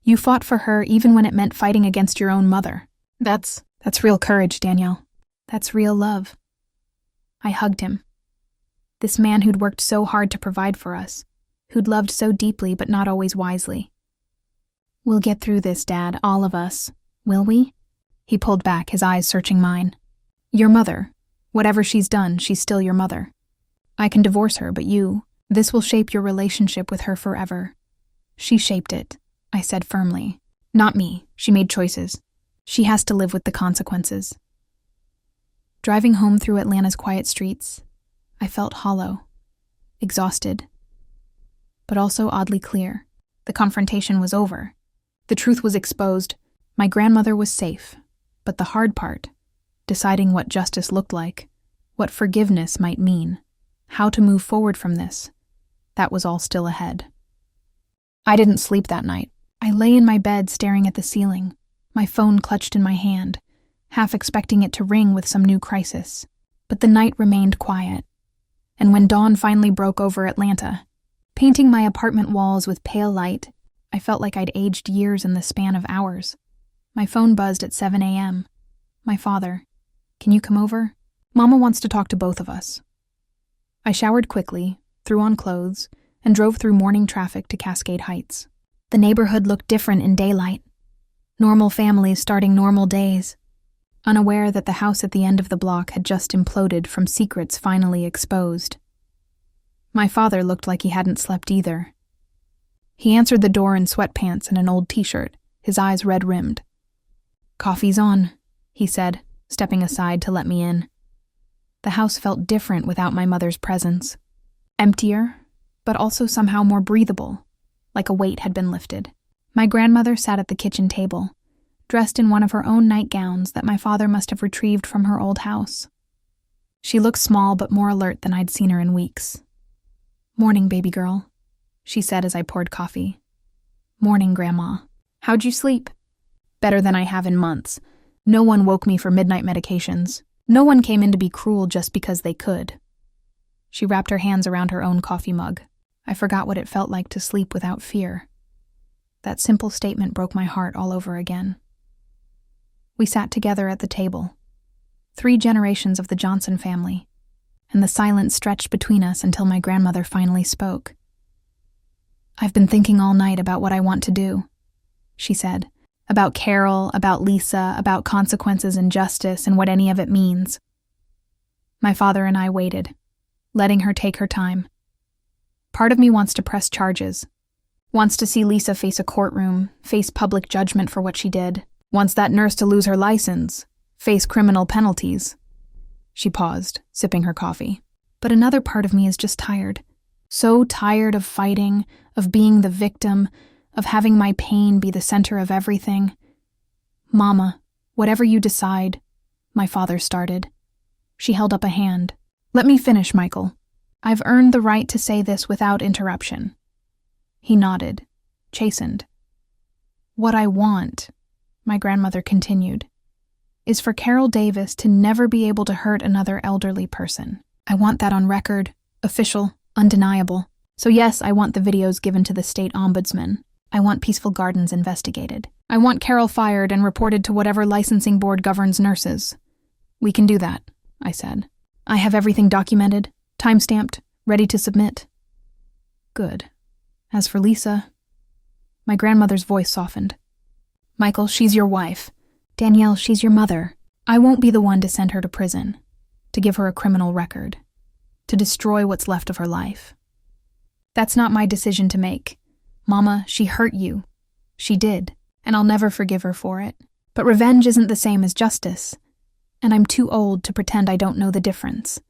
You fought for her even when it meant fighting against your own mother. That's real courage, Danielle. That's real love." I hugged him. This man who'd worked so hard to provide for us, who'd loved so deeply but not always wisely. "We'll get through this, Dad, all of us. Will we?" He pulled back, his eyes searching mine. "Your mother. Whatever she's done, she's still your mother. I can divorce her, but this will shape your relationship with her forever." "She shaped it," I said firmly. "Not me. She made choices. She has to live with the consequences." Driving home through Atlanta's quiet streets, I felt hollow, exhausted, but also oddly clear. The confrontation was over. The truth was exposed. My grandmother was safe, but the hard part, deciding what justice looked like, what forgiveness might mean, how to move forward from this, that was all still ahead. I didn't sleep that night. I lay in my bed staring at the ceiling, my phone clutched in my hand, half expecting it to ring with some new crisis. But the night remained quiet. And when dawn finally broke over Atlanta, painting my apartment walls with pale light, I felt like I'd aged years in the span of hours. My phone buzzed at 7 a.m. My father, "Can you come over? Mama wants to talk to both of us." I showered quickly, threw on clothes, and drove through morning traffic to Cascade Heights. The neighborhood looked different in daylight. Normal families starting normal days, unaware that the house at the end of the block had just imploded from secrets finally exposed. My father looked like he hadn't slept either. He answered the door in sweatpants and an old t-shirt, his eyes red-rimmed. "Coffee's on," he said, stepping aside to let me in. The house felt different without my mother's presence. Emptier, but also somehow more breathable, like a weight had been lifted. My grandmother sat at the kitchen table, dressed in one of her own nightgowns that my father must have retrieved from her old house. She looked small but more alert than I'd seen her in weeks. "Morning, baby girl," she said as I poured coffee. "Morning, Grandma. How'd you sleep?" "Better than I have in months. No one woke me for midnight medications. No one came in to be cruel just because they could." She wrapped her hands around her own coffee mug. I forgot what it felt like to sleep without fear. That simple statement broke my heart all over again. We sat together at the table, 3 generations of the Johnson family, and the silence stretched between us until my grandmother finally spoke. "I've been thinking all night about what I want to do," she said. "About Carol, about Lisa, about consequences and justice and what any of it means." My father and I waited, letting her take her time. Part of me wants to press charges, wants to see Lisa face a courtroom, face public judgment for what she did, wants that nurse to lose her license, face criminal penalties. She paused, sipping her coffee. But another part of me is just tired. So tired of fighting, of being the victim, of having my pain be the center of everything. "Mama, whatever you decide," my father started. She held up a hand. "Let me finish, Michael. I've earned the right to say this without interruption." He nodded, chastened. "What I want," my grandmother continued, "is for Carol Davis to never be able to hurt another elderly person. I want that on record, official, undeniable. So yes, I want the videos given to the state ombudsman. I want Peaceful Gardens investigated. I want Carol fired and reported to whatever licensing board governs nurses. We can do that," I said. "I have everything documented, time-stamped, ready to submit." "Good. As for Lisa," my grandmother's voice softened. "Michael, she's your wife. Danielle, she's your mother. I won't be the one to send her to prison, to give her a criminal record, to destroy what's left of her life. That's not my decision to make. Mama, she hurt you. She did, and I'll never forgive her for it. But revenge isn't the same as justice, and I'm too old to pretend I don't know the difference."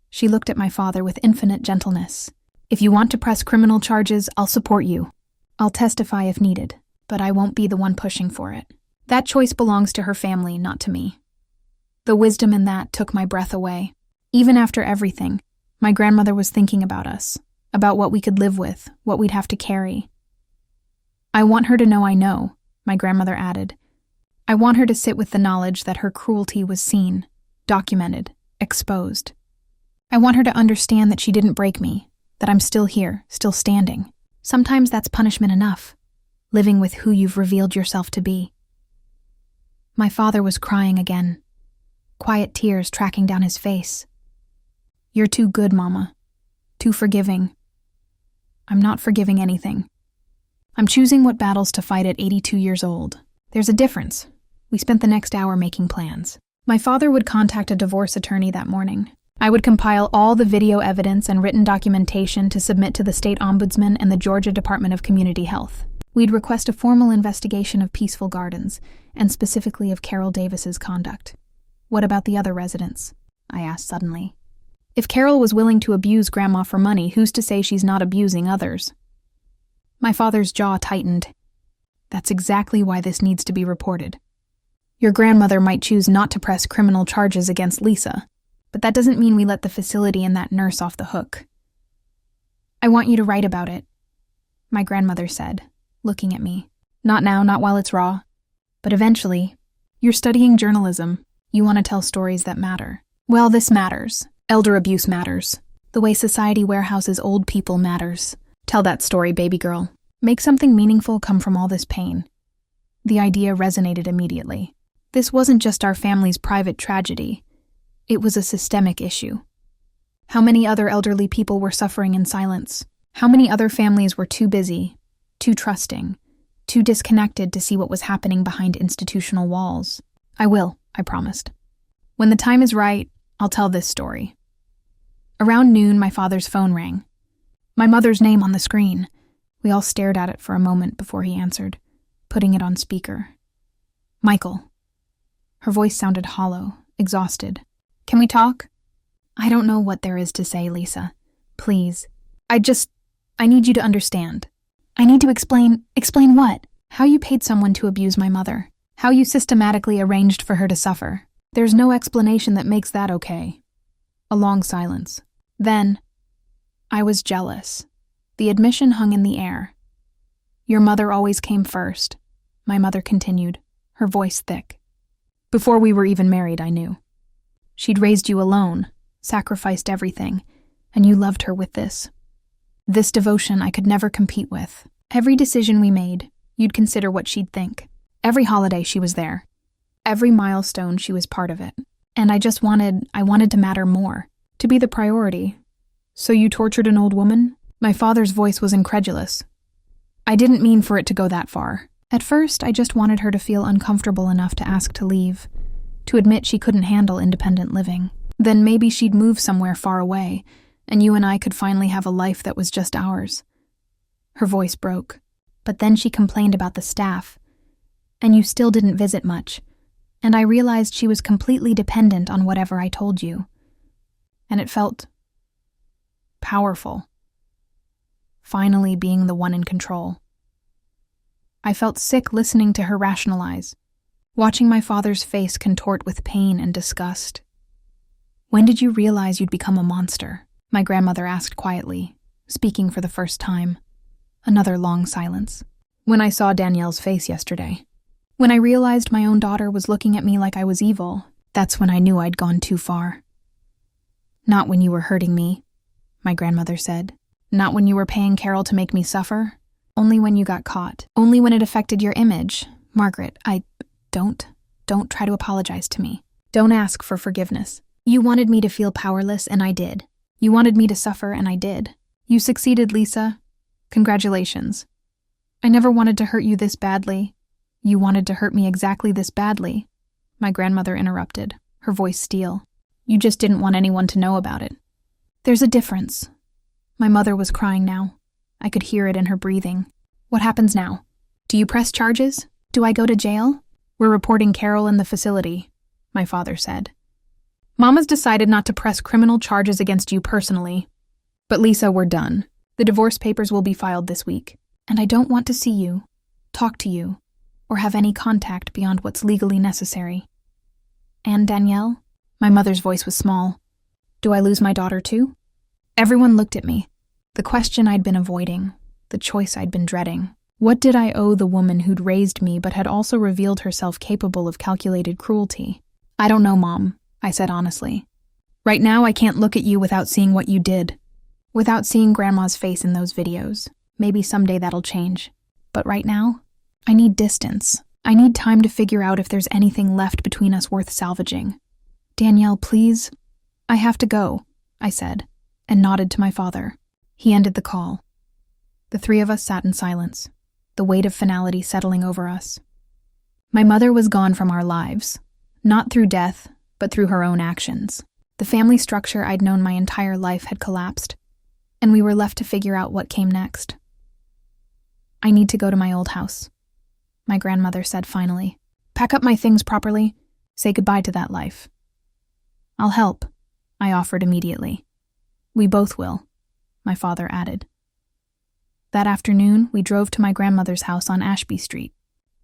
She looked at my father with infinite gentleness. "If you want to press criminal charges, I'll support you. I'll testify if needed, but I won't be the one pushing for it. That choice belongs to her family, not to me." The wisdom in that took my breath away. Even after everything, my grandmother was thinking about us, about what we could live with, what we'd have to carry. "I want her to know I know," my grandmother added. "I want her to sit with the knowledge that her cruelty was seen, documented, exposed. I want her to understand that she didn't break me, that I'm still here, still standing. Sometimes that's punishment enough, living with who you've revealed yourself to be." My father was crying again, quiet tears tracking down his face. "You're too good, Mama. Too forgiving." "I'm not forgiving anything. I'm choosing what battles to fight at 82 years old. There's a difference." We spent the next hour making plans. My father would contact a divorce attorney that morning. I would compile all the video evidence and written documentation to submit to the state ombudsman and the Georgia Department of Community Health. We'd request a formal investigation of Peaceful Gardens, and specifically of Carol Davis's conduct. "What about the other residents?" I asked suddenly. "If Carol was willing to abuse Grandma for money, who's to say she's not abusing others?" My father's jaw tightened. "That's exactly why this needs to be reported. Your grandmother might choose not to press criminal charges against Lisa, but that doesn't mean we let the facility and that nurse off the hook." "I want you to write about it," my grandmother said, looking at me. "Not now, not while it's raw. But eventually, you're studying journalism. You want to tell stories that matter. Well, this matters. Elder abuse matters. The way society warehouses old people matters. Tell that story, baby girl. Make something meaningful come from all this pain." The idea resonated immediately. This wasn't just our family's private tragedy. It was a systemic issue. How many other elderly people were suffering in silence? How many other families were too busy, too trusting, too disconnected to see what was happening behind institutional walls? "I will," I promised. "When the time is right, I'll tell this story." Around noon, my father's phone rang. My mother's name on the screen. We all stared at it for a moment before he answered, putting it on speaker. "Michael." Her voice sounded hollow, exhausted. "Can we talk?" "I don't know what there is to say, Lisa. Please. I need you to understand. I need to explain what? How you paid someone to abuse my mother. How you systematically arranged for her to suffer. There's no explanation that makes that okay." A long silence. Then, "I was jealous." The admission hung in the air. "Your mother always came first," my mother continued, her voice thick. "Before we were even married, I knew. She'd raised you alone, sacrificed everything, and you loved her with this. This devotion I could never compete with. Every decision we made, you'd consider what she'd think. Every holiday she was there. Every milestone she was part of it. And I wanted to matter more, to be the priority. So you tortured an old woman? My father's voice was incredulous. I didn't mean for it to go that far. At first, I just wanted her to feel uncomfortable enough to ask to leave, to admit she couldn't handle independent living. Then maybe she'd move somewhere far away, and you and I could finally have a life that was just ours. Her voice broke. But then she complained about the staff, and you still didn't visit much, and I realized she was completely dependent on whatever I told you. And it felt powerful. Finally being the one in control. I felt sick listening to her rationalize, watching my father's face contort with pain and disgust. When did you realize you'd become a monster? My grandmother asked quietly, speaking for the first time. Another long silence. When I saw Danielle's face yesterday. When I realized my own daughter was looking at me like I was evil, that's when I knew I'd gone too far. Not when you were hurting me, my grandmother said. Not when you were paying Carol to make me suffer. Only when you got caught. Only when it affected your image. Margaret, don't try to apologize to me. Don't ask for forgiveness. You wanted me to feel powerless, and I did. You wanted me to suffer, and I did. You succeeded, Lisa. Congratulations. I never wanted to hurt you this badly. You wanted to hurt me exactly this badly. My grandmother interrupted, her voice steel. You just didn't want anyone to know about it. There's a difference. My mother was crying now. I could hear it in her breathing. What happens now? Do you press charges? Do I go to jail? We're reporting Carol in the facility, my father said. Mama's decided not to press criminal charges against you personally. But Lisa, we're done. The divorce papers will be filed this week. And I don't want to see you, talk to you, or have any contact beyond what's legally necessary. And Danielle? My mother's voice was small. Do I lose my daughter too? Everyone looked at me. The question I'd been avoiding, the choice I'd been dreading. What did I owe the woman who'd raised me but had also revealed herself capable of calculated cruelty? I don't know, Mom, I said honestly. Right now I can't look at you without seeing what you did. Without seeing Grandma's face in those videos. Maybe someday that'll change. But right now, I need distance. I need time to figure out if there's anything left between us worth salvaging. Danielle, please. I have to go, I said, and nodded to my father. He ended the call. The three of us sat in silence, the weight of finality settling over us. My mother was gone from our lives, not through death, but through her own actions. The family structure I'd known my entire life had collapsed, and we were left to figure out what came next. I need to go to my old house, my grandmother said finally. Pack up my things properly, say goodbye to that life. I'll help, I offered immediately. We both will, my father added. That afternoon, we drove to my grandmother's house on Ashby Street.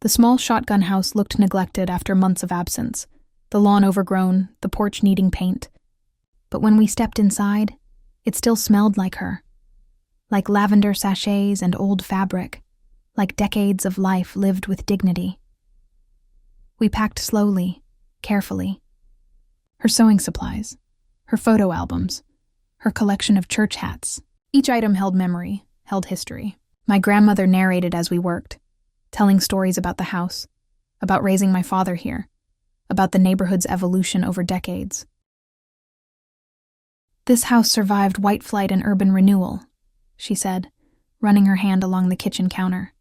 The small shotgun house looked neglected after months of absence, the lawn overgrown, the porch needing paint. But when we stepped inside, it still smelled like her. Like lavender sachets and old fabric, like decades of life lived with dignity. We packed slowly, carefully. Her sewing supplies, her photo albums, her collection of church hats. Each item held memory, held history. My grandmother narrated as we worked, telling stories about the house, about raising my father here, about the neighborhood's evolution over decades. This house survived white flight and urban renewal, she said, running her hand along the kitchen counter.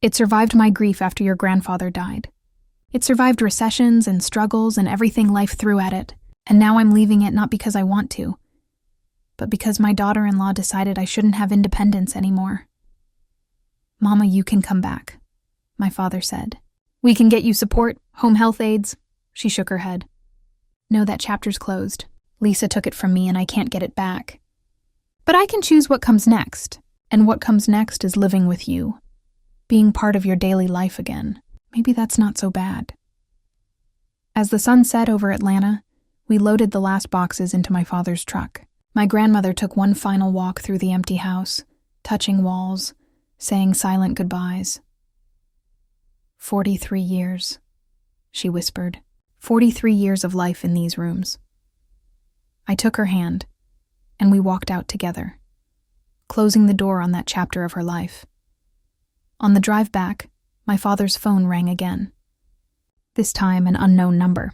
It survived my grief after your grandfather died. It survived recessions and struggles and everything life threw at it, and now I'm leaving it not because I want to, but because my daughter-in-law decided I shouldn't have independence anymore. Mama, you can come back, my father said. We can get you support, home health aides. She shook her head. No, that chapter's closed. Lisa took it from me and I can't get it back. But I can choose what comes next, and what comes next is living with you, being part of your daily life again. Maybe that's not so bad. As the sun set over Atlanta, we loaded the last boxes into my father's truck. My grandmother took one final walk through the empty house, touching walls, saying silent goodbyes. 43 years, she whispered. 43 years of life in these rooms. I took her hand, and we walked out together, closing the door on that chapter of her life. On the drive back, my father's phone rang again. This time an unknown number.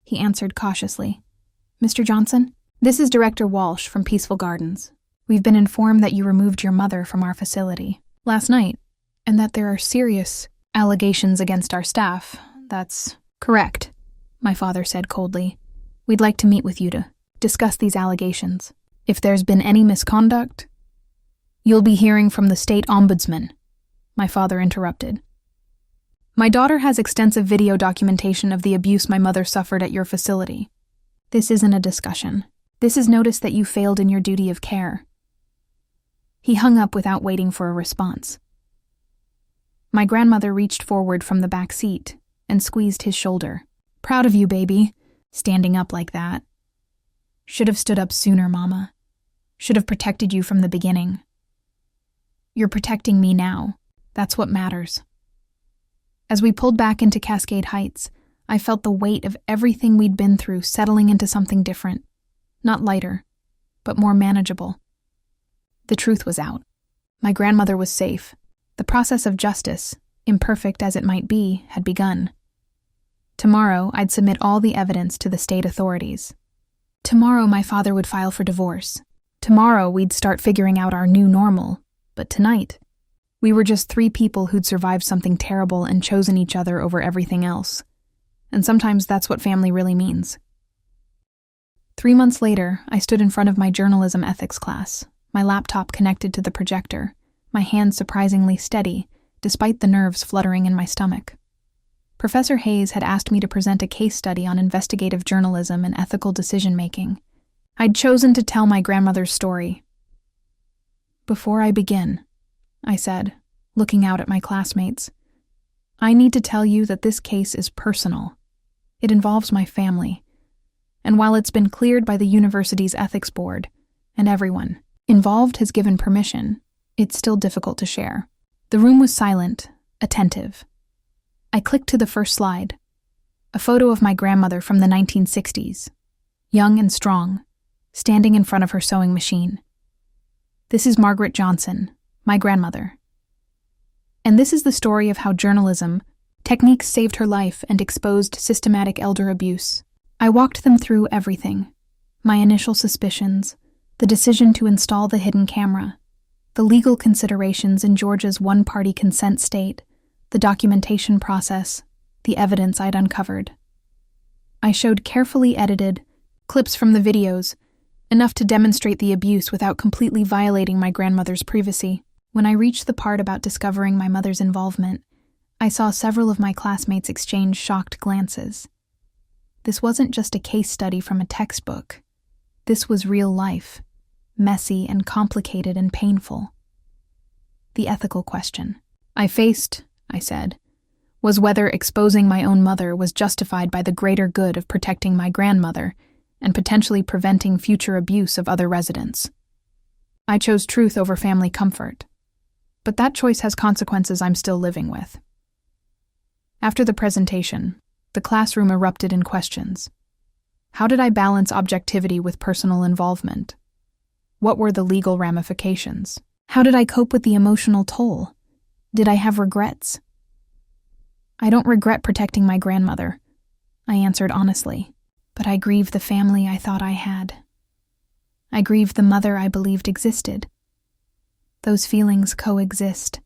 He answered cautiously. "Mr. Johnson, this is Director Walsh from Peaceful Gardens. We've been informed that you removed your mother from our facility last night, and that there are serious allegations against our staff." "That's correct," my father said coldly. "We'd like to meet with you to discuss these allegations. If there's been any misconduct, you'll be hearing from the state ombudsman," my father interrupted. "My daughter has extensive video documentation of the abuse my mother suffered at your facility. This isn't a discussion. This is notice that you failed in your duty of care." He hung up without waiting for a response. My grandmother reached forward from the back seat and squeezed his shoulder. "Proud of you, baby, standing up like that. Should have stood up sooner, Mama. Should have protected you from the beginning. You're protecting me now. That's what matters." As we pulled back into Cascade Heights, I felt the weight of everything we'd been through settling into something different. Not lighter, but more manageable. The truth was out. My grandmother was safe. The process of justice, imperfect as it might be, had begun. Tomorrow, I'd submit all the evidence to the state authorities. Tomorrow, my father would file for divorce. Tomorrow, we'd start figuring out our new normal. But tonight, we were just 3 people who'd survived something terrible and chosen each other over everything else. And sometimes that's what family really means. 3 months later, I stood in front of my journalism ethics class, my laptop connected to the projector, my hands surprisingly steady, despite the nerves fluttering in my stomach. Professor Hayes had asked me to present a case study on investigative journalism and ethical decision-making. I'd chosen to tell my grandmother's story. "Before I begin," I said, looking out at my classmates, "I need to tell you that this case is personal. It involves my family. And while it's been cleared by the university's ethics board, and everyone involved has given permission, it's still difficult to share." The room was silent, attentive. I clicked to the first slide, a photo of my grandmother from the 1960s, young and strong, standing in front of her sewing machine. "This is Margaret Johnson, my grandmother. And this is the story of how journalism techniques saved her life and exposed systematic elder abuse." I walked them through everything: my initial suspicions, the decision to install the hidden camera, the legal considerations in Georgia's one-party consent state, the documentation process, the evidence I'd uncovered. I showed carefully edited clips from the videos, enough to demonstrate the abuse without completely violating my grandmother's privacy. When I reached the part about discovering my mother's involvement, I saw several of my classmates exchange shocked glances. This wasn't just a case study from a textbook. This was real life, messy and complicated and painful. The ethical question I faced, I said, was whether exposing my own mother was justified by the greater good of protecting my grandmother and potentially preventing future abuse of other residents. I chose truth over family comfort, but that choice has consequences I'm still living with. After the presentation, the classroom erupted in questions. How did I balance objectivity with personal involvement? What were the legal ramifications? How did I cope with the emotional toll? Did I have regrets? "I don't regret protecting my grandmother," I answered honestly, "but I grieve the family I thought I had. I grieve the mother I believed existed. Those feelings coexist: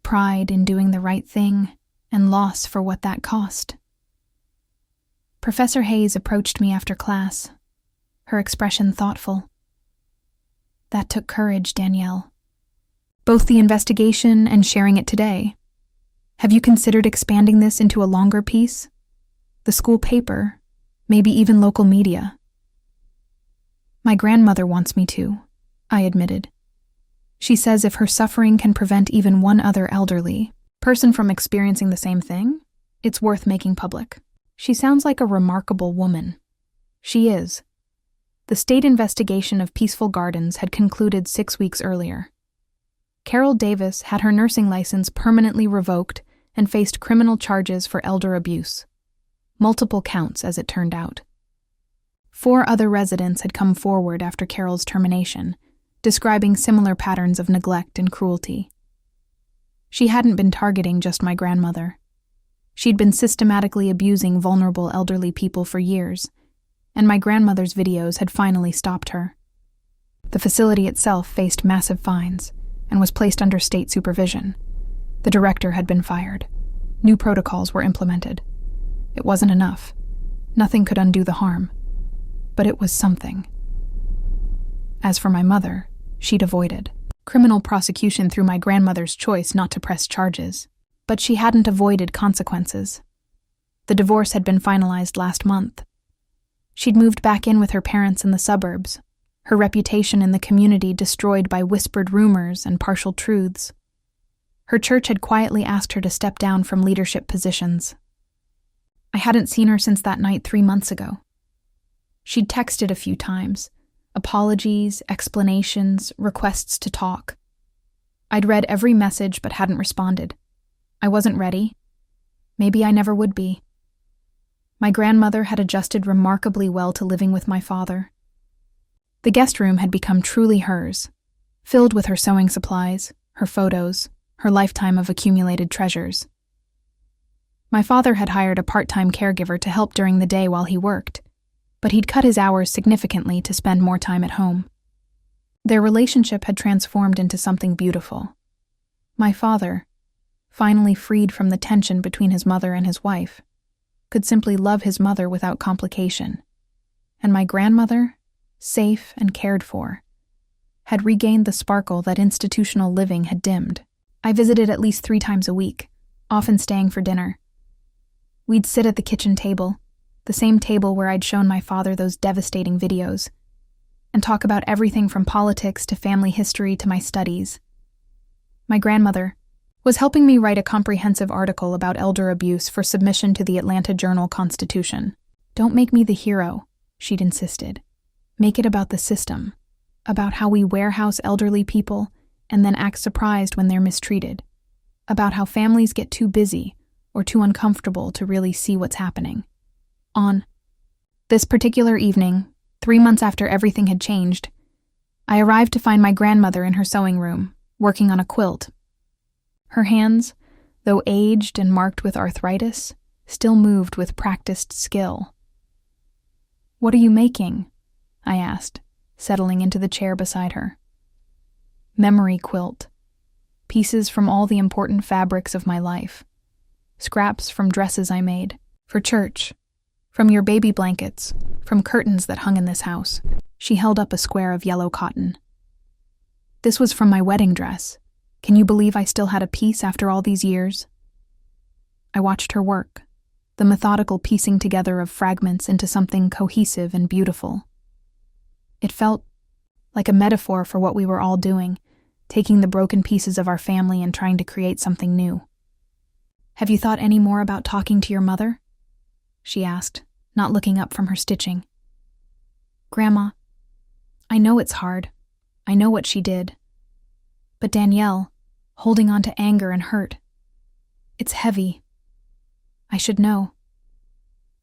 pride in doing the right thing and loss for what that cost." Professor Hayes approached me after class, her expression thoughtful. "That took courage, Danielle. Both the investigation and sharing it today. Have you considered expanding this into a longer piece? The school paper, maybe even local media?" "My grandmother wants me to," I admitted. "She says if her suffering can prevent even one other elderly person from experiencing the same thing, it's worth making public." She sounds like a remarkable woman. She is. The state investigation of Peaceful Gardens had concluded 6 weeks earlier. Carol Davis had her nursing license permanently revoked and faced criminal charges for elder abuse. Multiple counts, as it turned out. 4 other residents had come forward after Carol's termination, describing similar patterns of neglect and cruelty. She hadn't been targeting just my grandmother. She'd been systematically abusing vulnerable elderly people for years, and my grandmother's videos had finally stopped her. The facility itself faced massive fines and was placed under state supervision. The director had been fired. New protocols were implemented. It wasn't enough. Nothing could undo the harm. But it was something. As for my mother, she'd avoided criminal prosecution through my grandmother's choice not to press charges. But she hadn't avoided consequences. The divorce had been finalized last month. She'd moved back in with her parents in the suburbs, her reputation in the community destroyed by whispered rumors and partial truths. Her church had quietly asked her to step down from leadership positions. I hadn't seen her since that night 3 months ago. She'd texted a few times, apologies, explanations, requests to talk. I'd read every message but hadn't responded. I wasn't ready. Maybe I never would be. My grandmother had adjusted remarkably well to living with my father. The guest room had become truly hers, filled with her sewing supplies, her photos, her lifetime of accumulated treasures. My father had hired a part-time caregiver to help during the day while he worked, but he'd cut his hours significantly to spend more time at home. Their relationship had transformed into something beautiful. My father, finally freed from the tension between his mother and his wife, could simply love his mother without complication. And my grandmother, safe and cared for, had regained the sparkle that institutional living had dimmed. I visited at least 3 times a week, often staying for dinner. We'd sit at the kitchen table, the same table where I'd shown my father those devastating videos, and talk about everything from politics to family history to my studies. My grandmother was helping me write a comprehensive article about elder abuse for submission to the Atlanta Journal-Constitution. "Don't make me the hero," she'd insisted. "Make it about the system, about how we warehouse elderly people and then act surprised when they're mistreated, about how families get too busy or too uncomfortable to really see what's happening." On this particular evening, 3 months after everything had changed, I arrived to find my grandmother in her sewing room, working on a quilt. Her hands, though aged and marked with arthritis, still moved with practiced skill. "What are you making?" I asked, settling into the chair beside her. "Memory quilt. Pieces from all the important fabrics of my life. Scraps from dresses I made, for church, from your baby blankets, from curtains that hung in this house." She held up a square of yellow cotton. "This was from my wedding dress. Can you believe I still had a piece after all these years?" I watched her work, the methodical piecing together of fragments into something cohesive and beautiful. It felt like a metaphor for what we were all doing, taking the broken pieces of our family and trying to create something new. "Have you thought any more about talking to your mother?" she asked, not looking up from her stitching. "Grandma, I know it's hard. I know what she did. But Danielle, holding on to anger and hurt, it's heavy. I should know.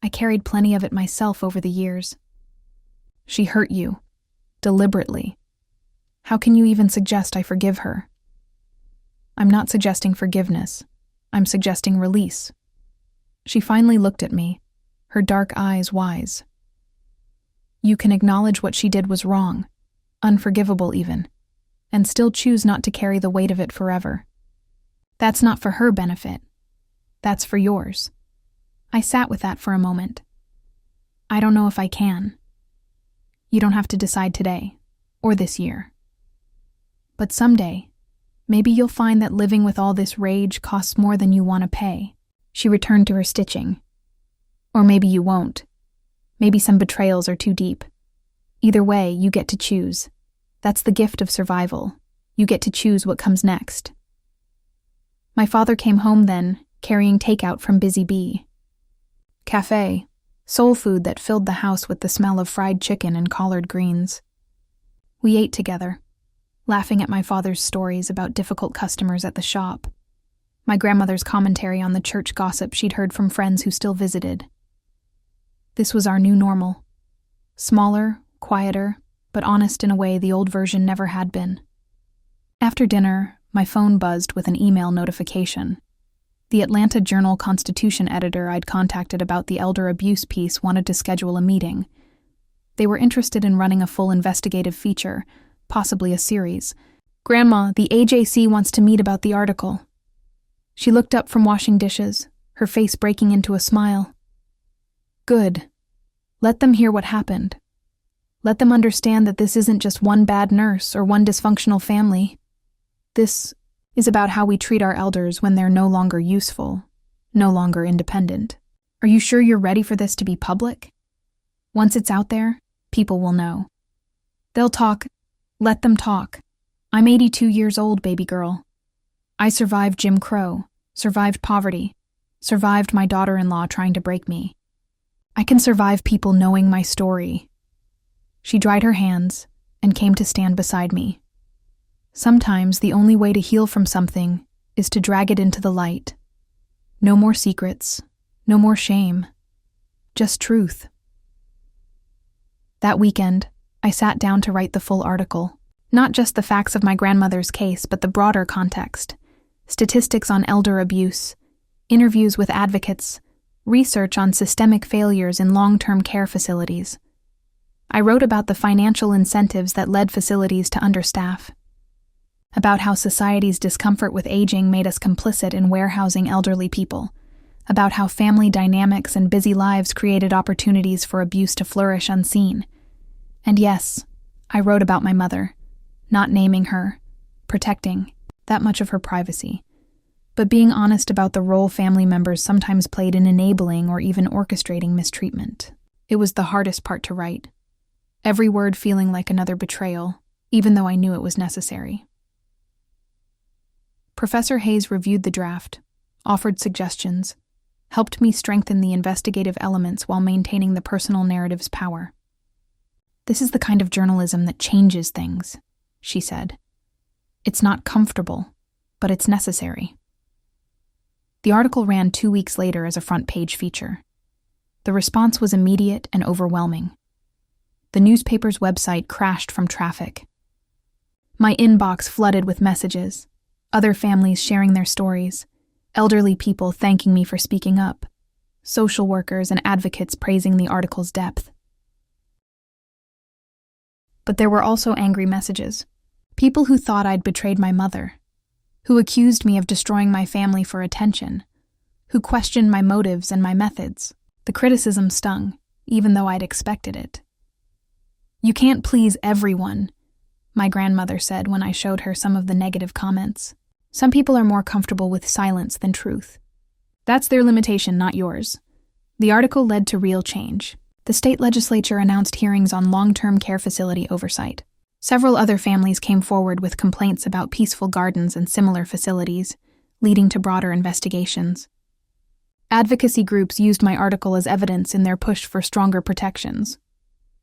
I carried plenty of it myself over the years." "She hurt you, deliberately. How can you even suggest I forgive her?" "I'm not suggesting forgiveness. I'm suggesting release." She finally looked at me, her dark eyes wise. "You can acknowledge what she did was wrong, unforgivable even, and still choose not to carry the weight of it forever. That's not for her benefit. That's for yours." I sat with that for a moment. "I don't know if I can. You don't have to decide today, or this year. But someday, maybe you'll find that living with all this rage costs more than you want to pay." She returned to her stitching. "Or maybe you won't. Maybe some betrayals are too deep. Either way, you get to choose. That's the gift of survival. You get to choose what comes next." My father came home then, carrying takeout from Busy Bee. Cafe, soul food that filled the house with the smell of fried chicken and collard greens. We ate together, laughing at my father's stories about difficult customers at the shop, my grandmother's commentary on the church gossip she'd heard from friends who still visited. This was our new normal. Smaller, quieter, but honest in a way the old version never had been. After dinner, my phone buzzed with an email notification. The Atlanta Journal-Constitution editor I'd contacted about the elder abuse piece wanted to schedule a meeting. They were interested in running a full investigative feature, possibly a series. "Grandma, the AJC wants to meet about the article." She looked up from washing dishes, her face breaking into a smile. "Good. Let them hear what happened. Let them understand that this isn't just one bad nurse or one dysfunctional family. This is about how we treat our elders when they're no longer useful, no longer independent. Are you sure you're ready for this to be public? Once it's out there, people will know. They'll talk. Let them talk. I'm 82 years old, baby girl. I survived Jim Crow, survived poverty, survived my daughter-in-law trying to break me. I can survive people knowing my story." She dried her hands and came to stand beside me. Sometimes the only way to heal from something is to drag it into the light. No more secrets, no more shame, just truth. That weekend, I sat down to write the full article, not just the facts of my grandmother's case, but the broader context, statistics on elder abuse, interviews with advocates, research on systemic failures in long-term care facilities. I wrote about the financial incentives that led facilities to understaff, about how society's discomfort with aging made us complicit in warehousing elderly people, about how family dynamics and busy lives created opportunities for abuse to flourish unseen. And yes, I wrote about my mother, not naming her, protecting that much of her privacy, but being honest about the role family members sometimes played in enabling or even orchestrating mistreatment. It was the hardest part to write, every word feeling like another betrayal, even though I knew it was necessary. Professor Hayes reviewed the draft, offered suggestions, helped me strengthen the investigative elements while maintaining the personal narrative's power. "This is the kind of journalism that changes things," she said. "It's not comfortable, but it's necessary." The article ran 2 weeks later as a front-page feature. The response was immediate and overwhelming. The newspaper's website crashed from traffic. My inbox flooded with messages, other families sharing their stories, elderly people thanking me for speaking up, social workers and advocates praising the article's depth. But there were also angry messages. People who thought I'd betrayed my mother, who accused me of destroying my family for attention, who questioned my motives and my methods. The criticism stung, even though I'd expected it. "You can't please everyone," my grandmother said when I showed her some of the negative comments. "Some people are more comfortable with silence than truth. That's their limitation, not yours." The article led to real change. The state legislature announced hearings on long-term care facility oversight. Several other families came forward with complaints about peaceful gardens and similar facilities, leading to broader investigations. Advocacy groups used my article as evidence in their push for stronger protections.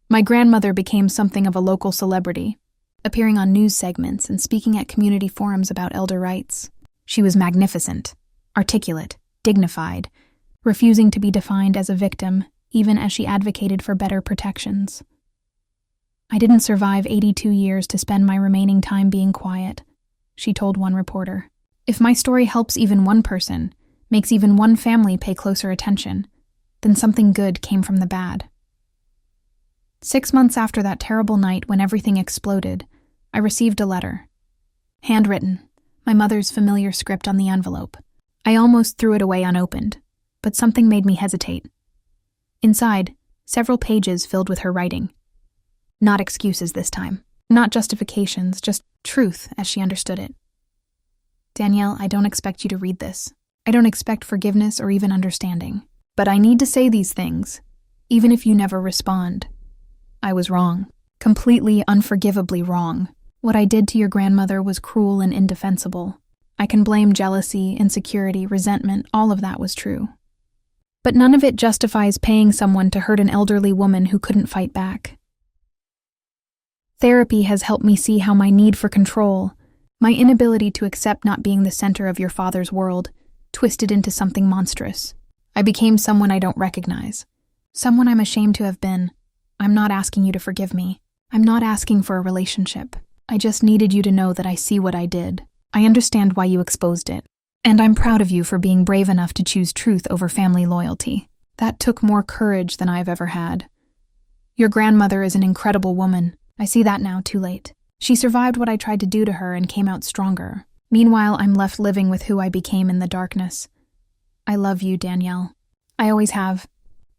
My grandmother became something of a local celebrity, appearing on news segments and speaking at community forums about elder rights. She was magnificent, articulate, dignified, refusing to be defined as a victim, even as she advocated for better protections. "I didn't survive 82 years to spend my remaining time being quiet," she told one reporter. "If my story helps even one person, makes even one family pay closer attention, then something good came from the bad." 6 months after that terrible night when everything exploded, I received a letter. Handwritten, my mother's familiar script on the envelope. I almost threw it away unopened, but something made me hesitate. Inside, several pages filled with her writing. Not excuses this time, not justifications, just truth as she understood it. "Danielle, I don't expect you to read this. I don't expect forgiveness or even understanding. But I need to say these things, even if you never respond. I was wrong. Completely, unforgivably wrong. What I did to your grandmother was cruel and indefensible. I can blame jealousy, insecurity, resentment, all of that was true. But none of it justifies paying someone to hurt an elderly woman who couldn't fight back. Therapy has helped me see how my need for control, my inability to accept not being the center of your father's world, twisted into something monstrous. I became someone I don't recognize, someone I'm ashamed to have been, I'm not asking you to forgive me. I'm not asking for a relationship. I just needed you to know that I see what I did. I understand why you exposed it. And I'm proud of you for being brave enough to choose truth over family loyalty. That took more courage than I've ever had. Your grandmother is an incredible woman. I see that now, too late. She survived what I tried to do to her and came out stronger. Meanwhile, I'm left living with who I became in the darkness. I love you, Danielle. I always have.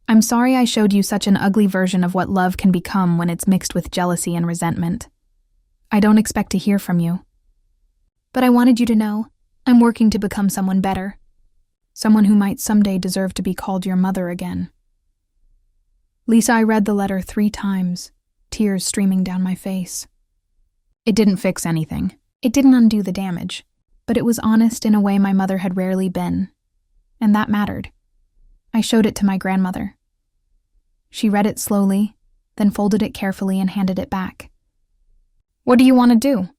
I'm sorry I showed you such an ugly version of what love can become when it's mixed with jealousy and resentment. I don't expect to hear from you. But I wanted you to know, I'm working to become someone better. Someone who might someday deserve to be called your mother again. Lisa, I read the letter 3 times, tears streaming down my face. It didn't fix anything. It didn't undo the damage, but it was honest in a way my mother had rarely been, and that mattered. I showed it to my grandmother. She read it slowly, then folded it carefully and handed it back. What do you want to do?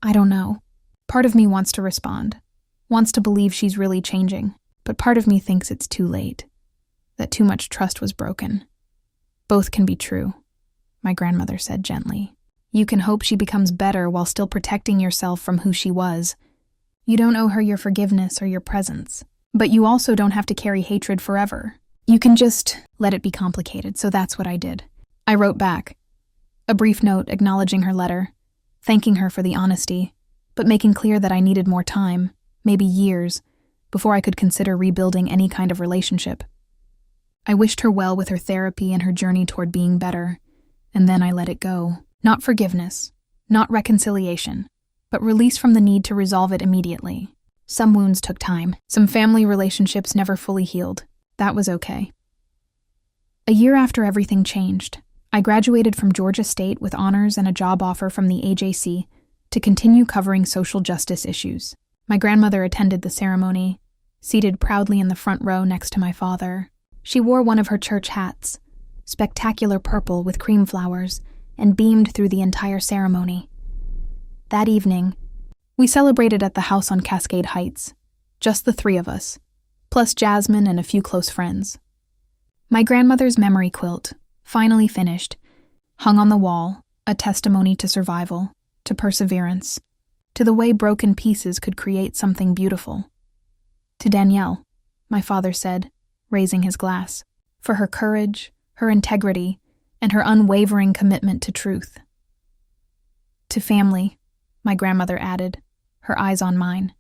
I don't know. Part of me wants to respond, wants to believe she's really changing, but part of me thinks it's too late, that too much trust was broken. Both can be true, my grandmother said gently. You can hope she becomes better while still protecting yourself from who she was. You don't owe her your forgiveness or your presence, but you also don't have to carry hatred forever. You can just let it be complicated, so that's what I did. I wrote back, a brief note acknowledging her letter, thanking her for the honesty, but making clear that I needed more time, maybe years, before I could consider rebuilding any kind of relationship. I wished her well with her therapy and her journey toward being better, and then I let it go. Not forgiveness, not reconciliation, but release from the need to resolve it immediately. Some wounds took time. Some family relationships never fully healed. That was okay. A year after everything changed, I graduated from Georgia State with honors and a job offer from the AJC to continue covering social justice issues. My grandmother attended the ceremony, seated proudly in the front row next to my father. She wore one of her church hats, spectacular purple with cream flowers, and beamed through the entire ceremony. That evening, we celebrated at the house on Cascade Heights, just the 3 of us, plus Jasmine and a few close friends. My grandmother's memory quilt, finally finished, hung on the wall, a testimony to survival, to perseverance, to the way broken pieces could create something beautiful. To Danielle, my father said, raising his glass, for her courage, her integrity, and her unwavering commitment to truth. To family, my grandmother added, her eyes on mine.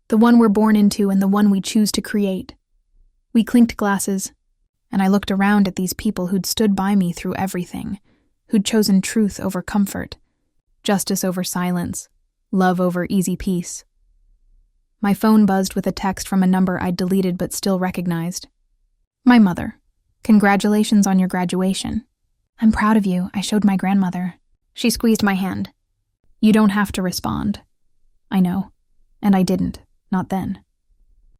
The one we're born into and the one we choose to create. We clinked glasses, and I looked around at these people who'd stood by me through everything, who'd chosen truth over comfort, justice over silence, love over easy peace. My phone buzzed with a text from a number I'd deleted but still recognized. My mother. Congratulations on your graduation. I'm proud of you, I showed my grandmother. She squeezed my hand. You don't have to respond. I know. And I didn't. Not then.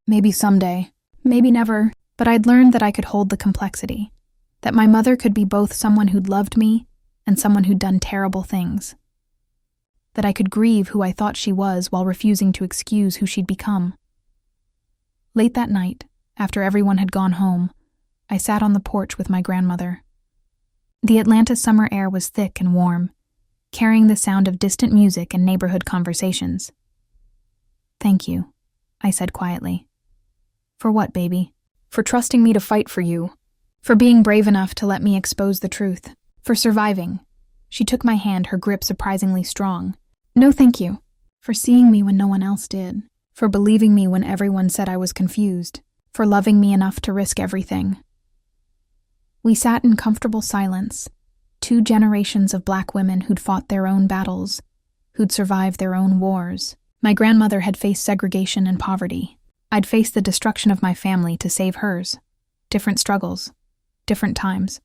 Maybe someday. Maybe never. But I'd learned that I could hold the complexity. That my mother could be both someone who'd loved me and someone who'd done terrible things. That I could grieve who I thought she was while refusing to excuse who she'd become. Late that night, after everyone had gone home, I sat on the porch with my grandmother. The Atlanta summer air was thick and warm, carrying the sound of distant music and neighborhood conversations. Thank you, I said quietly. For what, baby? For trusting me to fight for you. For being brave enough to let me expose the truth. For surviving. She took my hand, her grip surprisingly strong. No, thank you. For seeing me when no one else did. For believing me when everyone said I was confused. For loving me enough to risk everything. We sat in comfortable silence, 2 generations of Black women who'd fought their own battles, who'd survived their own wars. My grandmother had faced segregation and poverty. I'd faced the destruction of my family to save hers. Different struggles, different times.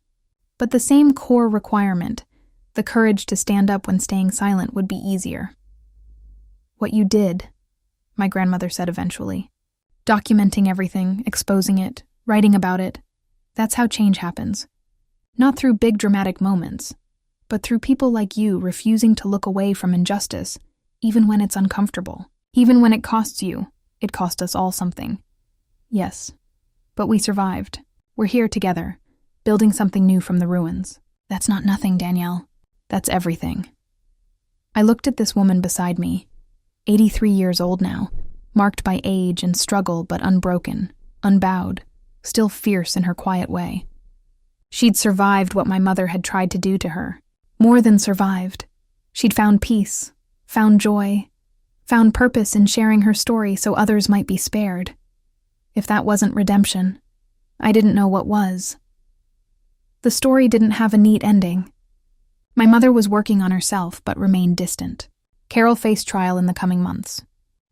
But the same core requirement, the courage to stand up when staying silent, would be easier. What you did, my grandmother said eventually. Documenting everything, exposing it, writing about it. That's how change happens. Not through big dramatic moments, but through people like you refusing to look away from injustice, even when it's uncomfortable. Even when it costs you, it cost us all something. Yes, but we survived. We're here together, building something new from the ruins. "That's not nothing, Danielle. That's everything." I looked at this woman beside me, 83 years old now, marked by age and struggle but unbroken, unbowed, still fierce in her quiet way. She'd survived what my mother had tried to do to her. More than survived. She'd found peace, found joy, found purpose in sharing her story so others might be spared. If that wasn't redemption, I didn't know what was. The story didn't have a neat ending. My mother was working on herself but remained distant. Carol faced trial in the coming months.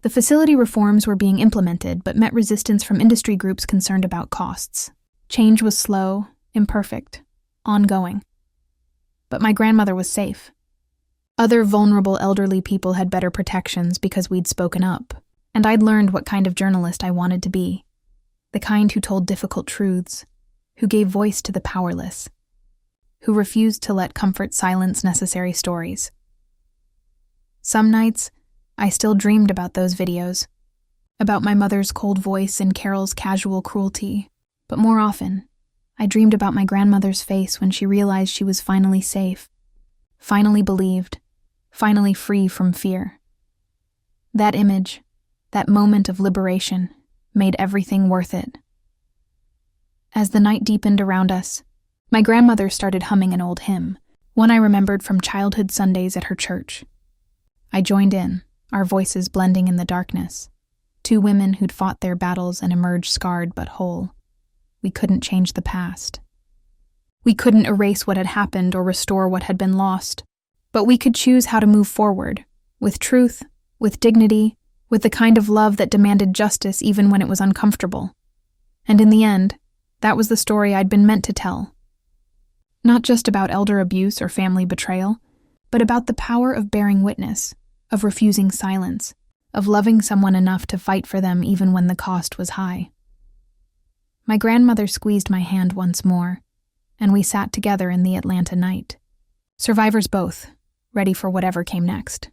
The facility reforms were being implemented but met resistance from industry groups concerned about costs. Change was slow, imperfect, ongoing. But my grandmother was safe. Other vulnerable elderly people had better protections because we'd spoken up, and I'd learned what kind of journalist I wanted to be. The kind who told difficult truths, who gave voice to the powerless, who refused to let comfort silence necessary stories. Some nights, I still dreamed about those videos, about my mother's cold voice and Carol's casual cruelty, but more often, I dreamed about my grandmother's face when she realized she was finally safe, finally believed, finally free from fear. That image, that moment of liberation, made everything worth it. As the night deepened around us, my grandmother started humming an old hymn, one I remembered from childhood Sundays at her church. I joined in, our voices blending in the darkness. Two women who'd fought their battles and emerged scarred but whole. We couldn't change the past. We couldn't erase what had happened or restore what had been lost, but we could choose how to move forward, with truth, with dignity, with the kind of love that demanded justice even when it was uncomfortable. And in the end, that was the story I'd been meant to tell. Not just about elder abuse or family betrayal, but about the power of bearing witness, of refusing silence, of loving someone enough to fight for them even when the cost was high. My grandmother squeezed my hand once more, and we sat together in the Atlanta night. Survivors both, ready for whatever came next.